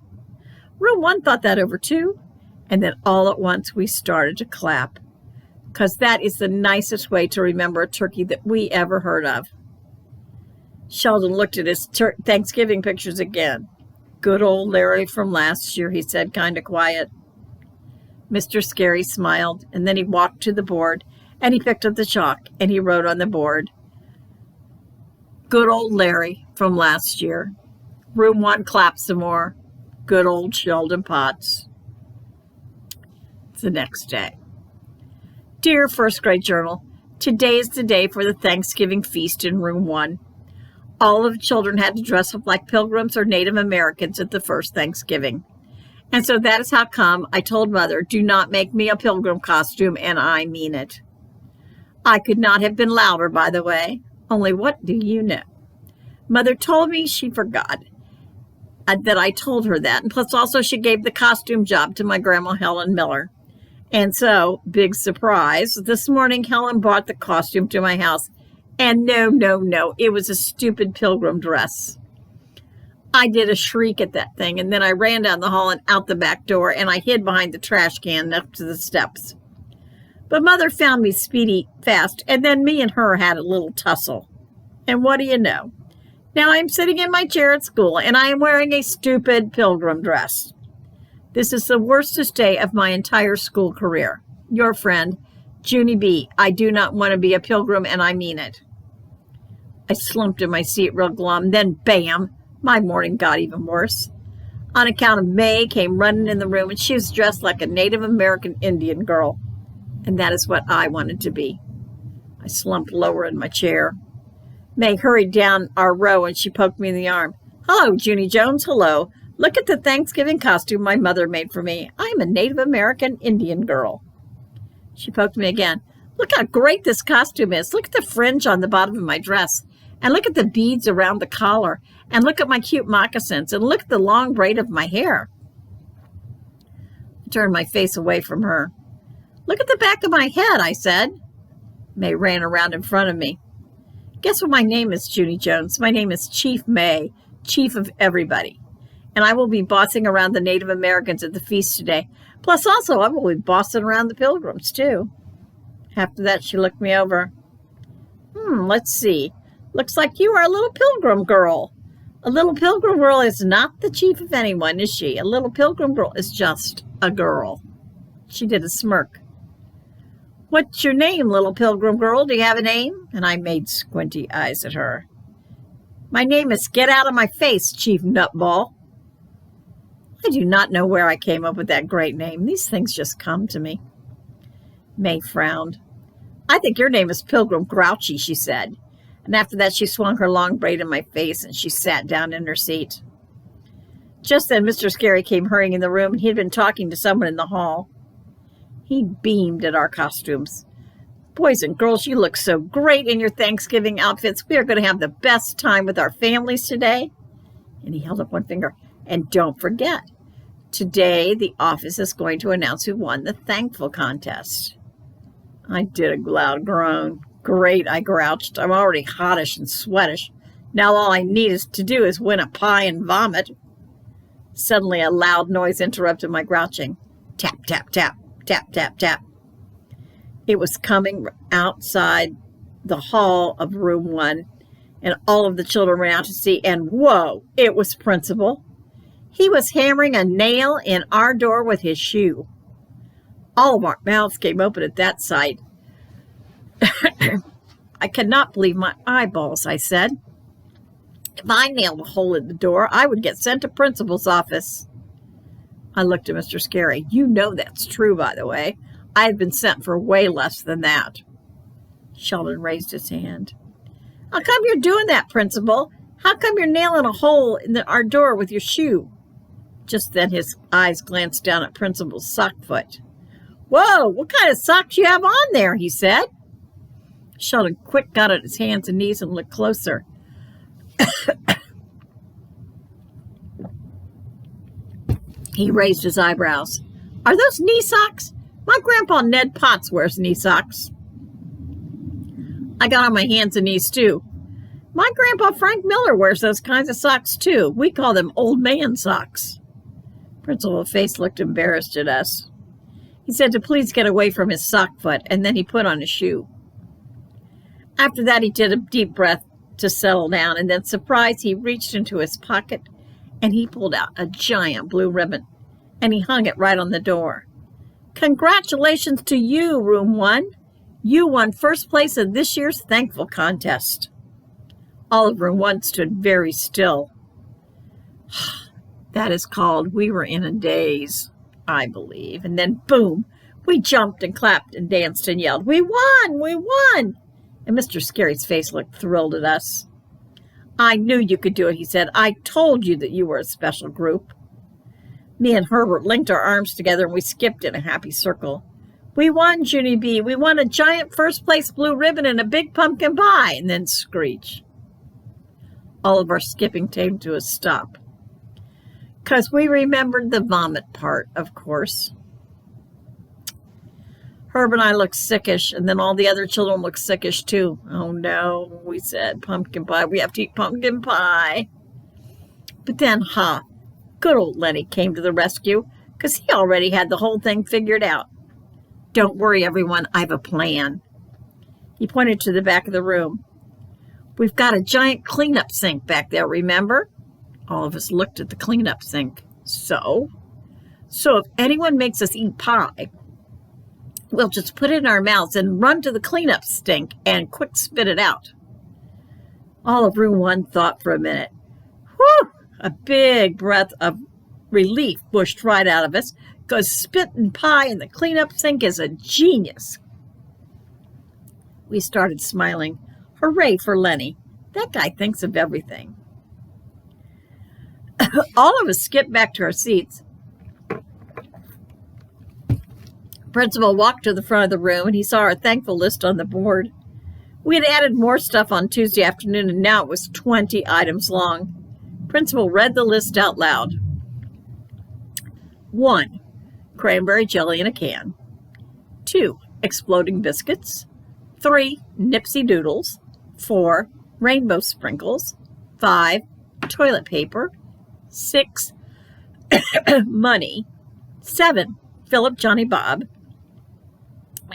Room 1 thought that over too, and then all at once we started to clap, because that is the nicest way to remember a turkey that we ever heard of. Sheldon looked at his Thanksgiving pictures again. Good old Larry from last year, he said, kind of quiet. Mr. Scary smiled, and then he walked to the board, and he picked up the chalk, and he wrote on the board, Good old Larry from last year. Room 1 clapped some more. Good old Sheldon Potts. The next day. Dear First Grade Journal, today is the day for the Thanksgiving feast in Room 1. All of the children had to dress up like pilgrims or Native Americans at the first Thanksgiving. And so that is how come I told Mother, do not make me a pilgrim costume, and I mean it. I could not have been louder, by the way. Only what do you know? Mother told me she forgot that I told her that. And plus also she gave the costume job to my Grandma Helen Miller. And so, big surprise, this morning Helen brought the costume to my house. And no, it was a stupid pilgrim dress. I did a shriek at that thing, and then I ran down the hall and out the back door, and I hid behind the trash can up to the steps. But Mother found me speedy fast, and then me and her had a little tussle. And what do you know? Now I'm sitting in my chair at school, and I am wearing a stupid pilgrim dress. This is the worstest day of my entire school career. Your friend, Junie B. I do not want to be a pilgrim, and I mean it. I slumped in my seat real glum. Then, bam, my morning got even worse. On account of May came running in the room, and she was dressed like a Native American Indian girl. And that is what I wanted to be. I slumped lower in my chair. May hurried down our row, and she poked me in the arm. Hello, Junie Jones, hello. Look at the Thanksgiving costume my mother made for me. I am a Native American Indian girl. She poked me again. Look how great this costume is. Look at the fringe on the bottom of my dress. And look at the beads around the collar. And look at my cute moccasins. And look at the long braid of my hair. I turned my face away from her. Look at the back of my head, I said. May ran around in front of me. Guess what my name is, Junie Jones? My name is Chief May, chief of everybody. And I will be bossing around the Native Americans at the feast today. Plus, also, I will be bossing around the pilgrims, too. After that, she looked me over. Let's see. Looks like you are a little pilgrim girl. A little pilgrim girl is not the chief of anyone, is she? A little pilgrim girl is just a girl. She did a smirk. What's your name, little pilgrim girl? Do you have a name? And I made squinty eyes at her. My name is Get Out of My Face, Chief Nutball. I do not know where I came up with that great name. These things just come to me. May frowned. I think your name is Pilgrim Grouchy, she said. And after that, she swung her long braid in my face, and she sat down in her seat. Just then, Mr. Scary came hurrying in the room, and he had been talking to someone in the hall. He beamed at our costumes. Boys and girls, you look so great in your Thanksgiving outfits. We are going to have the best time with our families today. And he held up one finger. And don't forget, today the office is going to announce who won the Thankful contest. I did a loud groan. Great, I grouched. I'm already hottish and sweatish. Now all I need is to do is win a pie and vomit. Suddenly a loud noise interrupted my grouching. Tap, tap, tap, tap, tap, tap. It was coming outside the hall of room 1, and all of the children ran out to see, and whoa, it was Principal. He was hammering a nail in our door with his shoe. All of our mouths came open at that sight. I could not believe my eyeballs, I said. If I nailed a hole in the door, I would get sent to Principal's office. I looked at Mr. Scary. You know that's true, by the way. I had been sent for way less than that. Sheldon raised his hand. How come you're doing that, Principal? How come you're nailing a hole in our door with your shoe? Just then his eyes glanced down at Principal's sock foot. Whoa, what kind of socks you have on there, he said. Sheldon quick got on his hands and knees and looked closer. He raised his eyebrows. Are those knee socks? My grandpa Ned Potts wears knee socks. I got on my hands and knees too. My grandpa Frank Miller wears those kinds of socks too. We call them old man socks. Principal's face looked embarrassed at us. He said to please get away from his sock foot, and then he put on a shoe. After that, he did a deep breath to settle down, and then, surprised, he reached into his pocket, and he pulled out a giant blue ribbon, and he hung it right on the door. Congratulations to you, Room 1. You won first place in this year's Thankful contest. All of Room 1 stood very still. That is called we were in a daze, I believe. And then, boom, we jumped and clapped and danced and yelled, we won, we won. And Mr. Scary's face looked thrilled at us. I knew you could do it, he said. I told you that you were a special group. Me and Herbert linked our arms together and we skipped in a happy circle. We won, Junie B. We won a giant first-place blue ribbon and a big pumpkin pie. And then screech. All of our skipping came to a stop. 'Cause we remembered the vomit part, of course. Herb and I looked sickish, and then all the other children looked sickish too. Oh no, we said, pumpkin pie. We have to eat pumpkin pie. But then, good old Lenny came to the rescue, because he already had the whole thing figured out. Don't worry, everyone, I have a plan. He pointed to the back of the room. We've got a giant cleanup sink back there, remember? All of us looked at the cleanup sink. So if anyone makes us eat pie, we'll just put it in our mouths and run to the cleanup sink and quick spit it out. All of room one thought for a minute. Whew! A big breath of relief bushed right out of us, because spitting pie in the cleanup sink is a genius. We started smiling. Hooray for Lenny. That guy thinks of everything. All of us skipped back to our seats. Principal walked to the front of the room, and he saw our thankful list on the board. We had added more stuff on Tuesday afternoon, and now it was 20 items long. Principal read the list out loud. 1. Cranberry jelly in a can. 2. Exploding biscuits. 3. Nipsey doodles. 4. Rainbow sprinkles. 5. Toilet paper. 6. Money. 7. Philip Johnny Bob.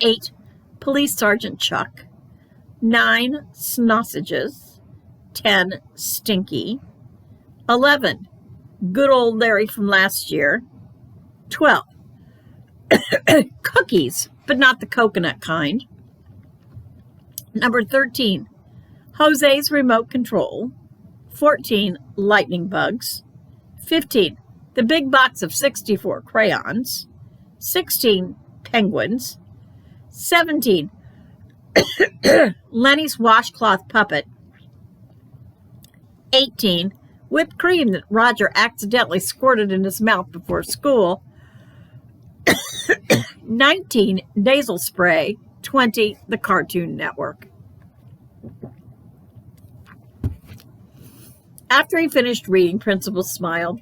8. Police Sergeant Chuck. 9. Sausages. 10. Stinky. 11. Good old Larry from last year. 12. Cookies, but not the coconut kind. Number 13. Jose's remote control. 14. Lightning bugs. 15. The big box of 64 crayons. 16. Penguins. 17. Lenny's washcloth puppet. 18. Whipped cream that Roger accidentally squirted in his mouth before school. 19. Nasal spray. 20. The Cartoon Network. After he finished reading, Principal smiled.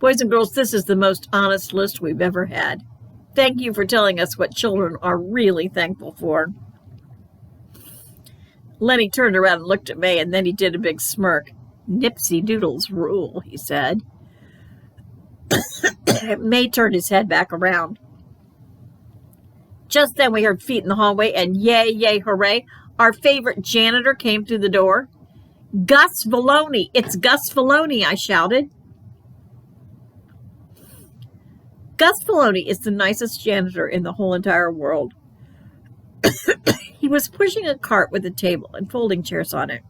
Boys and girls, this is the most honest list we've ever had. Thank you for telling us what children are really thankful for. Lenny turned around and looked at May, and then he did a big smirk. Nipsey doodles rule, he said. May turned his head back around. Just then we heard feet in the hallway, and yay, yay, hooray, our favorite janitor came through the door. Gus Vallone, it's Gus Vallone, I shouted. Gus Vallone is the nicest janitor in the whole entire world. He was pushing a cart with a table and folding chairs on it.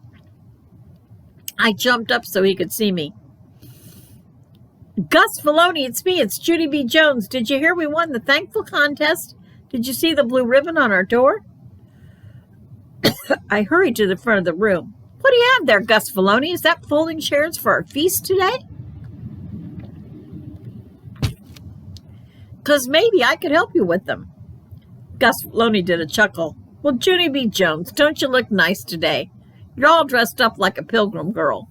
I jumped up so he could see me. Gus Vallone, it's me, it's Junie B. Jones. Did you hear we won the thankful contest? Did you see the blue ribbon on our door? I hurried to the front of the room. What do you have there, Gus Vallone? Is that folding chairs for our feast today? Because maybe I could help you with them. Gus Vallone did a chuckle. Well, Junie B. Jones, don't you look nice today? You're all dressed up like a pilgrim girl.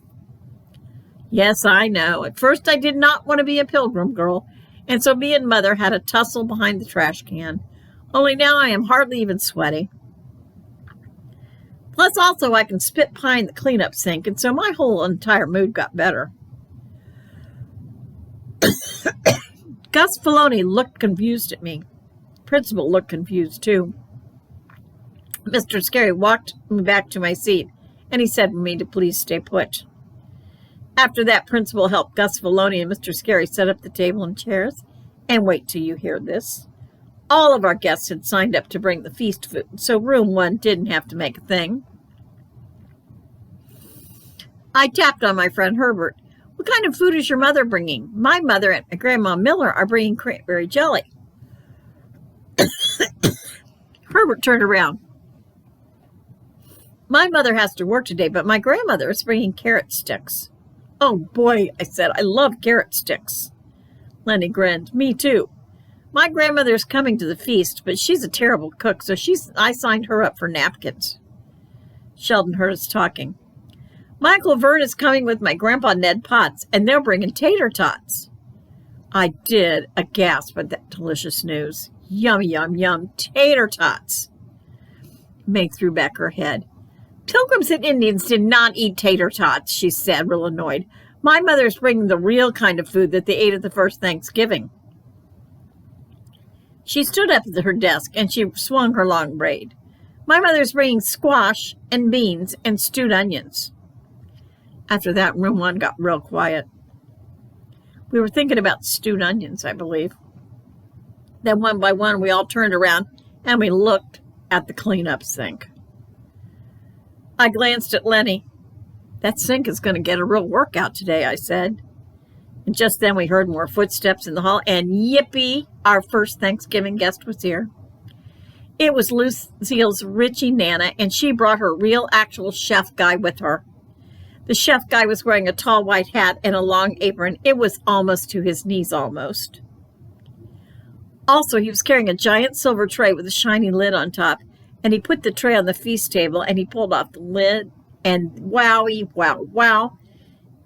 Yes, I know. At first I did not want to be a pilgrim girl, and so me and Mother had a tussle behind the trash can. Only now I am hardly even sweaty. Plus also I can spit pie in the cleanup sink, and so my whole entire mood got better. Gus Vallone looked confused at me. Principal looked confused too. Mr. Scary walked me back to my seat, and he said for me to please stay put. After that, Principal helped Gus Vallone and Mr. Scary set up the table and chairs. And wait till you hear this. All of our guests had signed up to bring the feast food, so room 1 didn't have to make a thing. I tapped on my friend Herbert. What kind of food is your mother bringing? My mother and Grandma Miller are bringing cranberry jelly. Herbert turned around. My mother has to work today, but my grandmother is bringing carrot sticks. Oh boy, I said, I love carrot sticks. Lenny grinned. Me too. My grandmother's coming to the feast, but she's a terrible cook, so I signed her up for napkins. Sheldon heard us talking. My Uncle Vern is coming with my Grandpa Ned Potts, and they're bringing tater tots. I did a gasp at that delicious news. Yum, yum, yum, tater tots. Meg threw back her head. Pilgrims and Indians did not eat tater tots, she said, real annoyed. My mother's bringing the real kind of food that they ate at the first Thanksgiving. She stood up at her desk and she swung her long braid. My mother's bringing squash and beans and stewed onions. After that, room 1 got real quiet. We were thinking about stewed onions, I believe. Then one by one, we all turned around and we looked at the cleanup sink. I glanced at Lenny. That sink is going to get a real workout today, I said. And just then we heard more footsteps in the hall, and yippee, our first Thanksgiving guest was here. It was Lucille's Richie Nana, and she brought her real, actual chef guy with her. The chef guy was wearing a tall white hat and a long apron. It was almost to his knees, almost. Also, he was carrying a giant silver tray with a shiny lid on top, and he put the tray on the feast table, and he pulled off the lid, and wowie, wow, wow.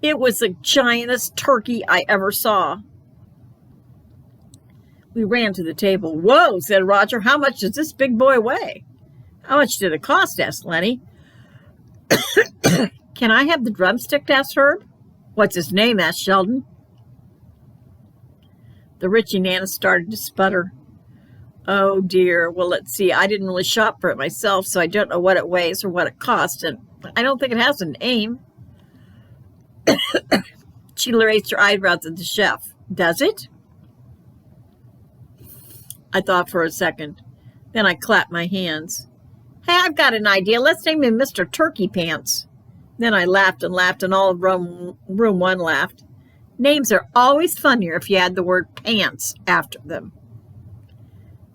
It was the giantest turkey I ever saw. We ran to the table. Whoa, said Roger. How much does this big boy weigh? How much did it cost? Asked Lenny. Can I have the drumstick? Asked Herb. What's his name? Asked Sheldon. The Richie Nana started to sputter. Oh, dear. Well, let's see. I didn't really shop for it myself, so I don't know what it weighs or what it costs, and I don't think it has a name. She raised her eyebrows at the chef. Does it? I thought for a second. Then I clapped my hands. Hey, I've got an idea. Let's name him Mr. Turkey Pants. Then I laughed, and all of room 1 laughed. Names are always funnier if you add the word pants after them.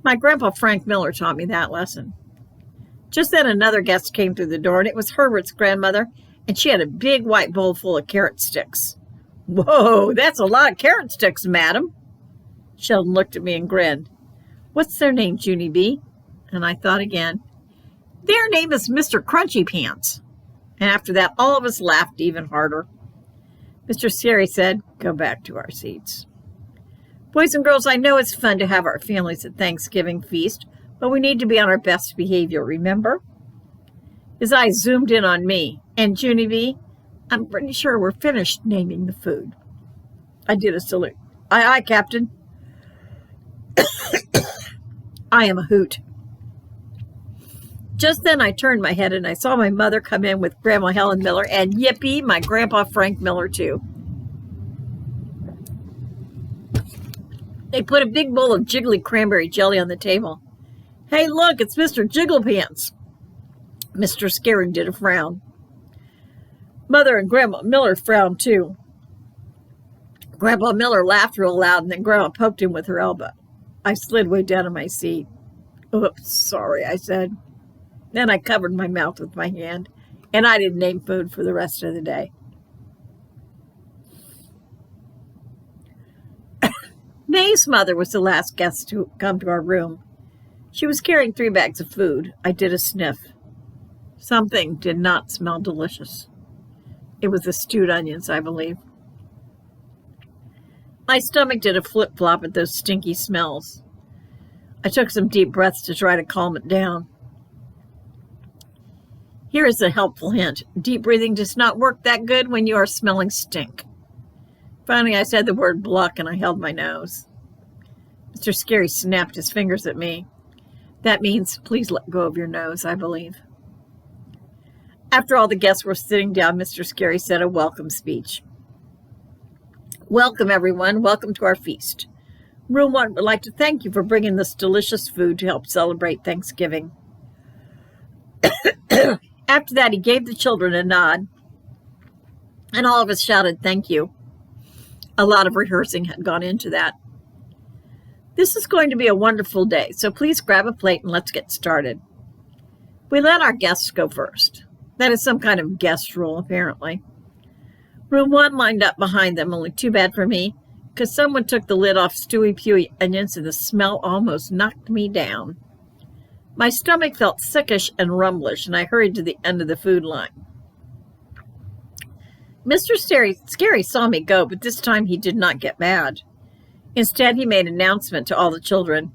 My grandpa Frank Miller taught me that lesson. Just then another guest came through the door, and it was Herbert's grandmother, and she had a big white bowl full of carrot sticks. Whoa, that's a lot of carrot sticks, madam. Sheldon looked at me and grinned. What's their name, Junie B? And I thought again. Their name is Mr. Crunchy Pants. And after that, all of us laughed even harder. Mr. Scary said, go back to our seats. Boys and girls, I know it's fun to have our families at Thanksgiving feast, but we need to be on our best behavior, remember? His eyes zoomed in on me. And Junie B, I'm pretty sure we're finished naming the food. I did a salute. Aye, aye, Captain. I am a hoot. Just then I turned my head and I saw my mother come in with Grandma Helen Miller and yippee, my Grandpa Frank Miller too. They put a big bowl of jiggly cranberry jelly on the table. Hey, look, it's Mr. Jigglepants. Mr. Scary did a frown. Mother and Grandma Miller frowned too. Grandpa Miller laughed real loud, and then Grandma poked him with her elbow. I slid way down in my seat. Oops, sorry, I said. Then I covered my mouth with my hand, and I didn't name food for the rest of the day. May's mother was the last guest to come to our room. She was carrying 3 bags of food. I did a sniff. Something did not smell delicious. It was the stewed onions, I believe. My stomach did a flip-flop at those stinky smells. I took some deep breaths to try to calm it down. Here is a helpful hint. Deep breathing does not work that good when you are smelling stink. Finally, I said the word bluck, and I held my nose. Mr. Scary snapped his fingers at me. That means, please let go of your nose, I believe. After all the guests were sitting down, Mr. Scary said a welcome speech. Welcome, everyone. Welcome to our feast. Room 1 would like to thank you for bringing this delicious food to help celebrate Thanksgiving. After that, he gave the children a nod, and all of us shouted thank you. A lot of rehearsing had gone into that. This is going to be a wonderful day, so please grab a plate and let's get started. We let our guests go first. That is some kind of guest rule, apparently. Room 1 lined up behind them, only too bad for me, because someone took the lid off Stewy Pewy onions and the smell almost knocked me down. My stomach felt sickish and rumblish, and I hurried to the end of the food line. Mr. Scary saw me go, but this time he did not get mad. Instead, he made an announcement to all the children.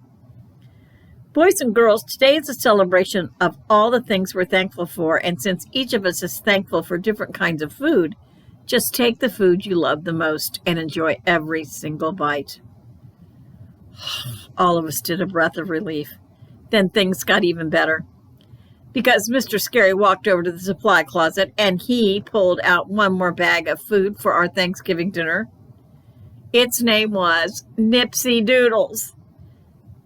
Boys and girls, today is a celebration of all the things we're thankful for, and since each of us is thankful for different kinds of food, just take the food you love the most and enjoy every single bite. All of us did a breath of relief. Then things got even better, because Mr. Scary walked over to the supply closet and he pulled out one more bag of food for our Thanksgiving dinner. Its name was Nipsy Doodles.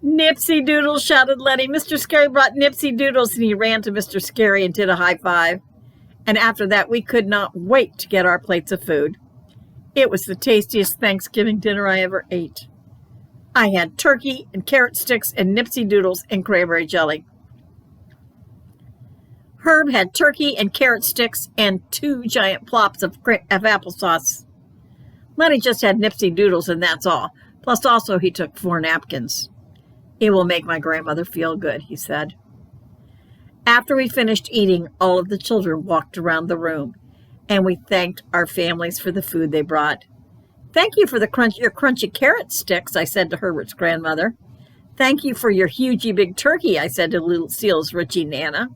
Nipsy Doodles, shouted Lenny. Mr. Scary brought Nipsy Doodles, and he ran to Mr. Scary and did a high five. And after that, we could not wait to get our plates of food. It was the tastiest Thanksgiving dinner I ever ate. I had turkey and carrot sticks and Nipsy Doodles and cranberry jelly. Herb had turkey and carrot sticks and 2 giant plops of applesauce. Lenny just had Nipsy Doodles, and that's all. Plus also he took 4 napkins. It will make my grandmother feel good, he said. After we finished eating, all of the children walked around the room, and we thanked our families for the food they brought. Thank you for your crunchy carrot sticks, I said to Herbert's grandmother. Thank you for your hugey big turkey, I said to Lucille's Richie Nana.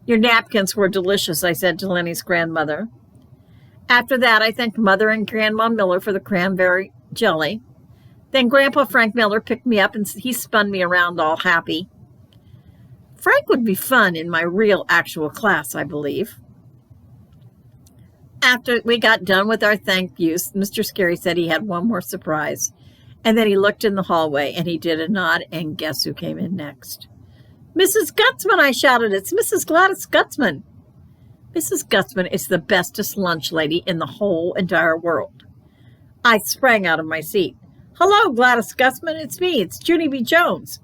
Your napkins were delicious, I said to Lenny's grandmother. After that, I thanked Mother and Grandma Miller for the cranberry jelly. Then Grandpa Frank Miller picked me up and he spun me around all happy. Frank would be fun in my real actual class, I believe. After we got done with our thank yous, Mr. Scary said he had one more surprise. And then he looked in the hallway and he did a nod, and guess who came in next? Mrs. Gutzman, I shouted. It's Mrs. Gladys Gutzman. Mrs. Gutzman is the bestest lunch lady in the whole entire world. I sprang out of my seat. Hello, Gladys Gutzman. It's me. It's Junie B. Jones.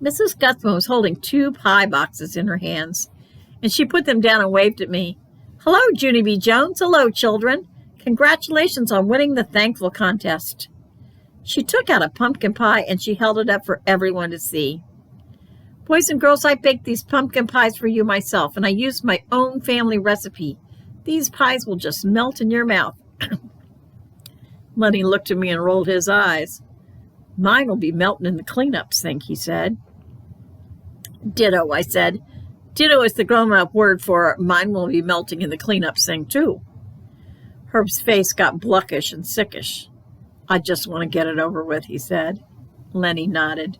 Mrs. Gutzman was holding 2 pie boxes in her hands, and she put them down and waved at me. Hello, Junie B. Jones. Hello, children. Congratulations on winning the thankful contest. She took out a pumpkin pie and she held it up for everyone to see. Boys and girls, I baked these pumpkin pies for you myself, and I used my own family recipe. These pies will just melt in your mouth. Lenny looked at me and rolled his eyes. Mine will be melting in the cleanup sink, he said. Ditto, I said. Ditto is the grown-up word for mine will be melting in the cleanup sink, too. Herb's face got bluckish and sickish. I just want to get it over with, he said. Lenny nodded.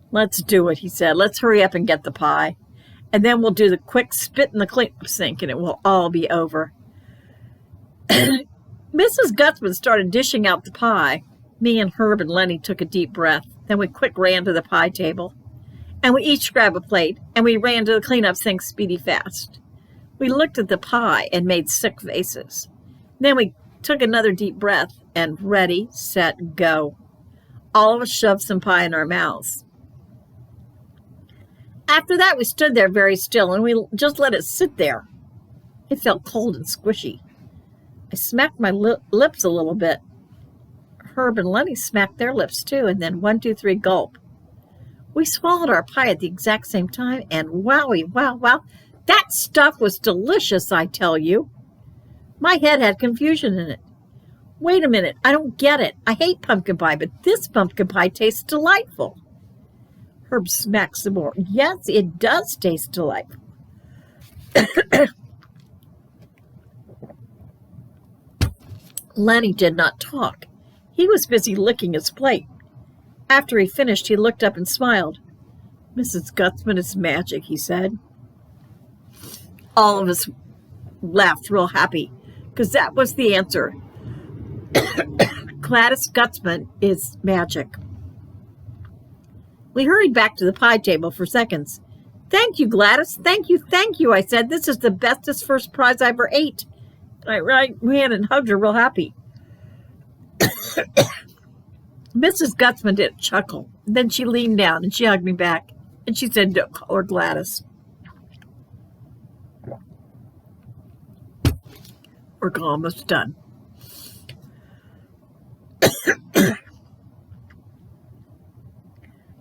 Let's do it, he said. Let's hurry up and get the pie. And then we'll do the quick spit in the cleanup sink, and it will all be over. Mrs. Gutzman started dishing out the pie. Me and Herb and Lenny took a deep breath. Then we quick ran to the pie table. And we each grabbed a plate, and we ran to the cleanup sink speedy fast. We looked at the pie and made sick faces. Then we took another deep breath, and ready, set, go. All of us shoved some pie in our mouths. After that, we stood there very still, and we just let it sit there. It felt cold and squishy. I smacked my lips a little bit. Herb and Lenny smacked their lips, too, and then 1, 2, 3, gulp. We swallowed our pie at the exact same time, and wowie, wow, that stuff was delicious, I tell you. My head had confusion in it. Wait a minute, I don't get it. I hate pumpkin pie, but this pumpkin pie tastes delightful. Herb smacked some more. Yes, it does taste delightful. Lenny did not talk. He was busy licking his plate. After he finished, he looked up and smiled. Mrs. Gutzman is magic, he said. All of us laughed real happy, because that was the answer. Gladys Gutzman is magic. We hurried back to the pie table for seconds. Thank you, Gladys. Thank you, I said. This is the bestest first prize I ever ate. I ran and hugged her real happy. Mrs. Gutzman did a chuckle. Then she leaned down and she hugged me back. And she said, don't call her Gladys. We're almost done.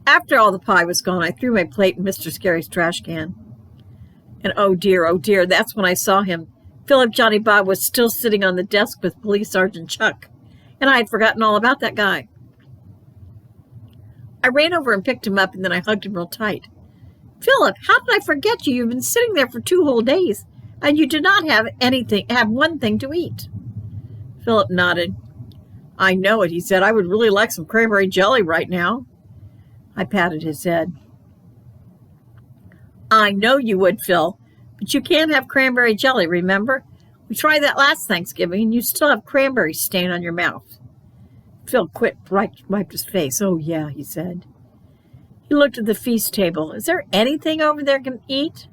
After all the pie was gone, I threw my plate in Mr. Scary's trash can. And oh dear, that's when I saw him. Philip Johnny Bob was still sitting on the desk with Police Sergeant Chuck, and I had forgotten all about that guy. I ran over and picked him up, and then I hugged him real tight. Philip, how did I forget you? You've been sitting there for 2 whole days, and you did not have one thing to eat. Philip nodded. I know it, he said. I would really like some cranberry jelly right now. I patted his head. I know you would, Phil, but you can't have cranberry jelly, remember? We tried that last Thanksgiving, and you still have cranberry stain on your mouth. Phil wiped his face. Oh, yeah, he said. He looked at the feast table. Is there anything over there I can eat?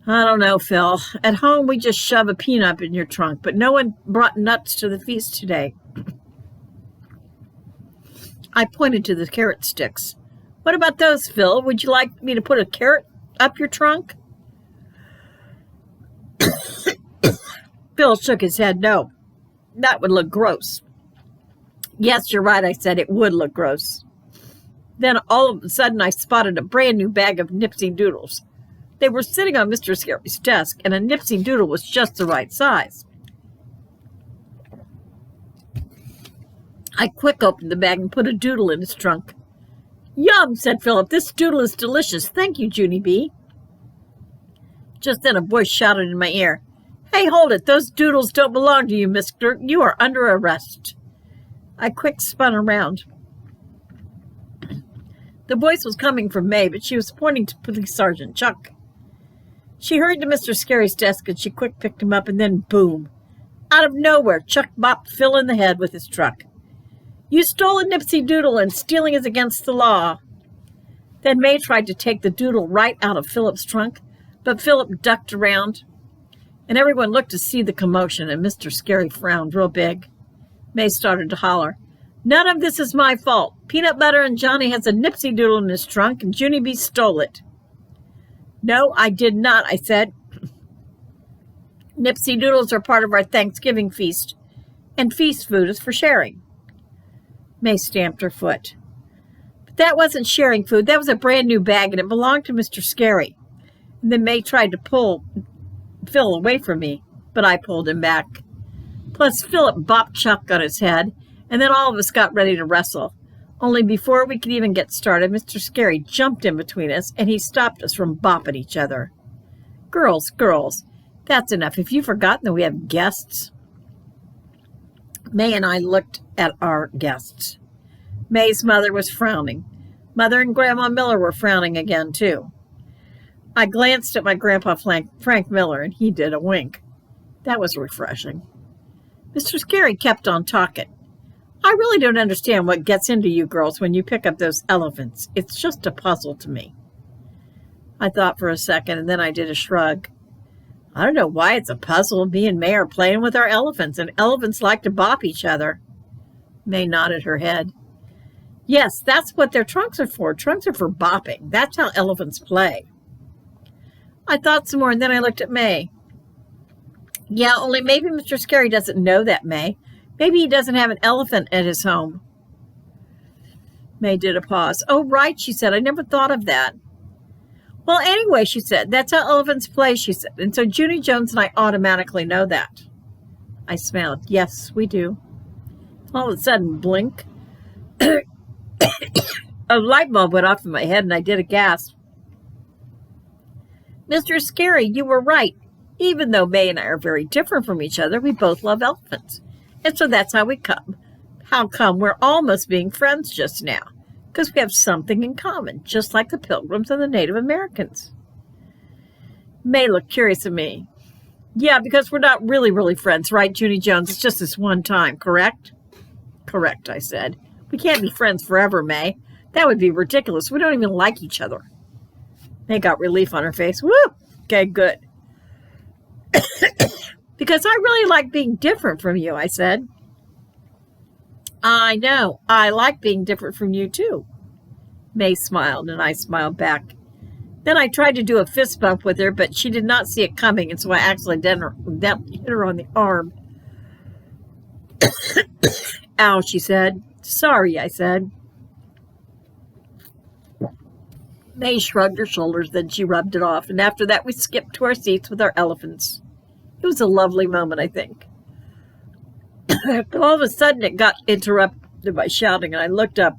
I don't know, Phil. At home, we just shove a peanut in your trunk, but no one brought nuts to the feast today. I pointed to the carrot sticks. What about those, Phil? Would you like me to put a carrot up your trunk? Phil shook his head. No, that would look gross. Yes, you're right, I said. It would look gross. Then all of a sudden I spotted a brand new bag of Nipsey Doodles. They were sitting on Mr. Scary's desk, and a Nipsey Doodle was just the right size. I quick opened the bag and put a doodle in his trunk. Yum, said Philip. This doodle is delicious. Thank you, Junie B. Just then a voice shouted in my ear, Hey, hold it. Those doodles don't belong to you, mister. You are under arrest. I quick spun around. The voice was coming from May, but she was pointing to Police Sergeant Chuck. She hurried to Mr. Scary's desk, and she quick picked him up, and then boom. Out of nowhere, Chuck bopped Phil in the head with his truck. You stole a Nipsey Doodle, and stealing is against the law. Then May tried to take the doodle right out of Philip's trunk, but Philip ducked around, and everyone looked to see the commotion, and Mr. Scary frowned real big. May started to holler, None of this is my fault. Peanut Butter and Johnny has a Nipsey Doodle in his trunk, and Junie B stole it. No, I did not, I said. Nipsey Doodles are part of our Thanksgiving feast, and feast food is for sharing. May stamped her foot. But that wasn't sharing food. That was a brand new bag, and it belonged to Mr. Scary. And then May tried to pull Phil away from me, but I pulled him back. Plus, Philip bopped Chuck on his head, and then all of us got ready to wrestle. Only before we could even get started, Mr. Scary jumped in between us, and he stopped us from bopping each other. Girls, that's enough. Have you forgotten that we have guests? May and I looked at our guests. May's mother was frowning. Mother and Grandma Miller were frowning again, too. I glanced at my Grandpa Frank Miller, and he did a wink. That was refreshing. Mr. Scary kept on talking. I really don't understand what gets into you girls when you pick up those elephants. It's just a puzzle to me. I thought for a second, and then I did a shrug. I don't know why it's a puzzle. Me and May are playing with our elephants, and elephants like to bop each other. May nodded her head. Yes, that's what their trunks are for. Trunks are for bopping. That's how elephants play. I thought some more, and then I looked at May. Yeah, only maybe Mr. Scary doesn't know that, May. Maybe he doesn't have an elephant at his home. May did a pause. Oh, right, she said. I never thought of that. Well, anyway, she said, that's how elephants play, she said. And so Junie Jones and I automatically know that. I smiled. Yes, we do. All of a sudden, blink. A light bulb went off in my head, and I did a gasp. Mr. Scary, you were right. Even though May and I are very different from each other, we both love elephants. And so that's how we come. How come we're almost being friends just now? Because we have something in common, just like the Pilgrims and the Native Americans. May looked curious at me. Yeah, because we're not really friends, right, Junie Jones? It's just this one time, correct? Correct, I said. We can't be friends forever, May. That would be ridiculous. We don't even like each other. May got relief on her face. Woo! Okay, good. Because I really like being different from you, I said. I know. I like being different from you, too. May smiled, and I smiled back. Then I tried to do a fist bump with her, but she did not see it coming, and so I actually hit her on the arm. Ow, she said. Sorry, I said. May shrugged her shoulders, then she rubbed it off, and after that we skipped to our seats with our elephants. It was a lovely moment, I think. But all of a sudden it got interrupted by shouting, and I looked up.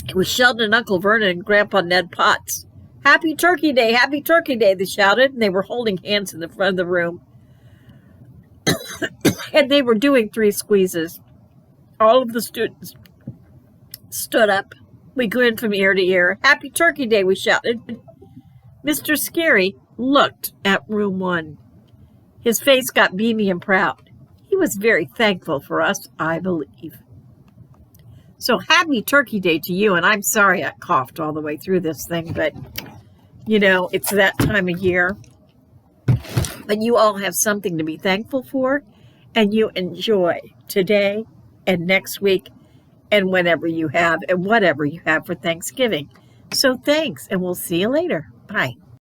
It was Sheldon and Uncle Vernon and Grandpa Ned Potts. Happy Turkey Day, Happy Turkey Day, they shouted, and they were holding hands in the front of the room. And they were doing 3 squeezes. All of the students stood up. We grinned from ear to ear. Happy Turkey Day, we shouted. Mr. Scary looked at room 1. His face got beamy and proud. He was very thankful for us, I believe. So happy Turkey Day to you, and I'm sorry I coughed all the way through this thing, but, it's that time of year. But you all have something to be thankful for, and you enjoy today and next week and whenever you have and whatever you have for Thanksgiving. So thanks, and we'll see you later. Bye.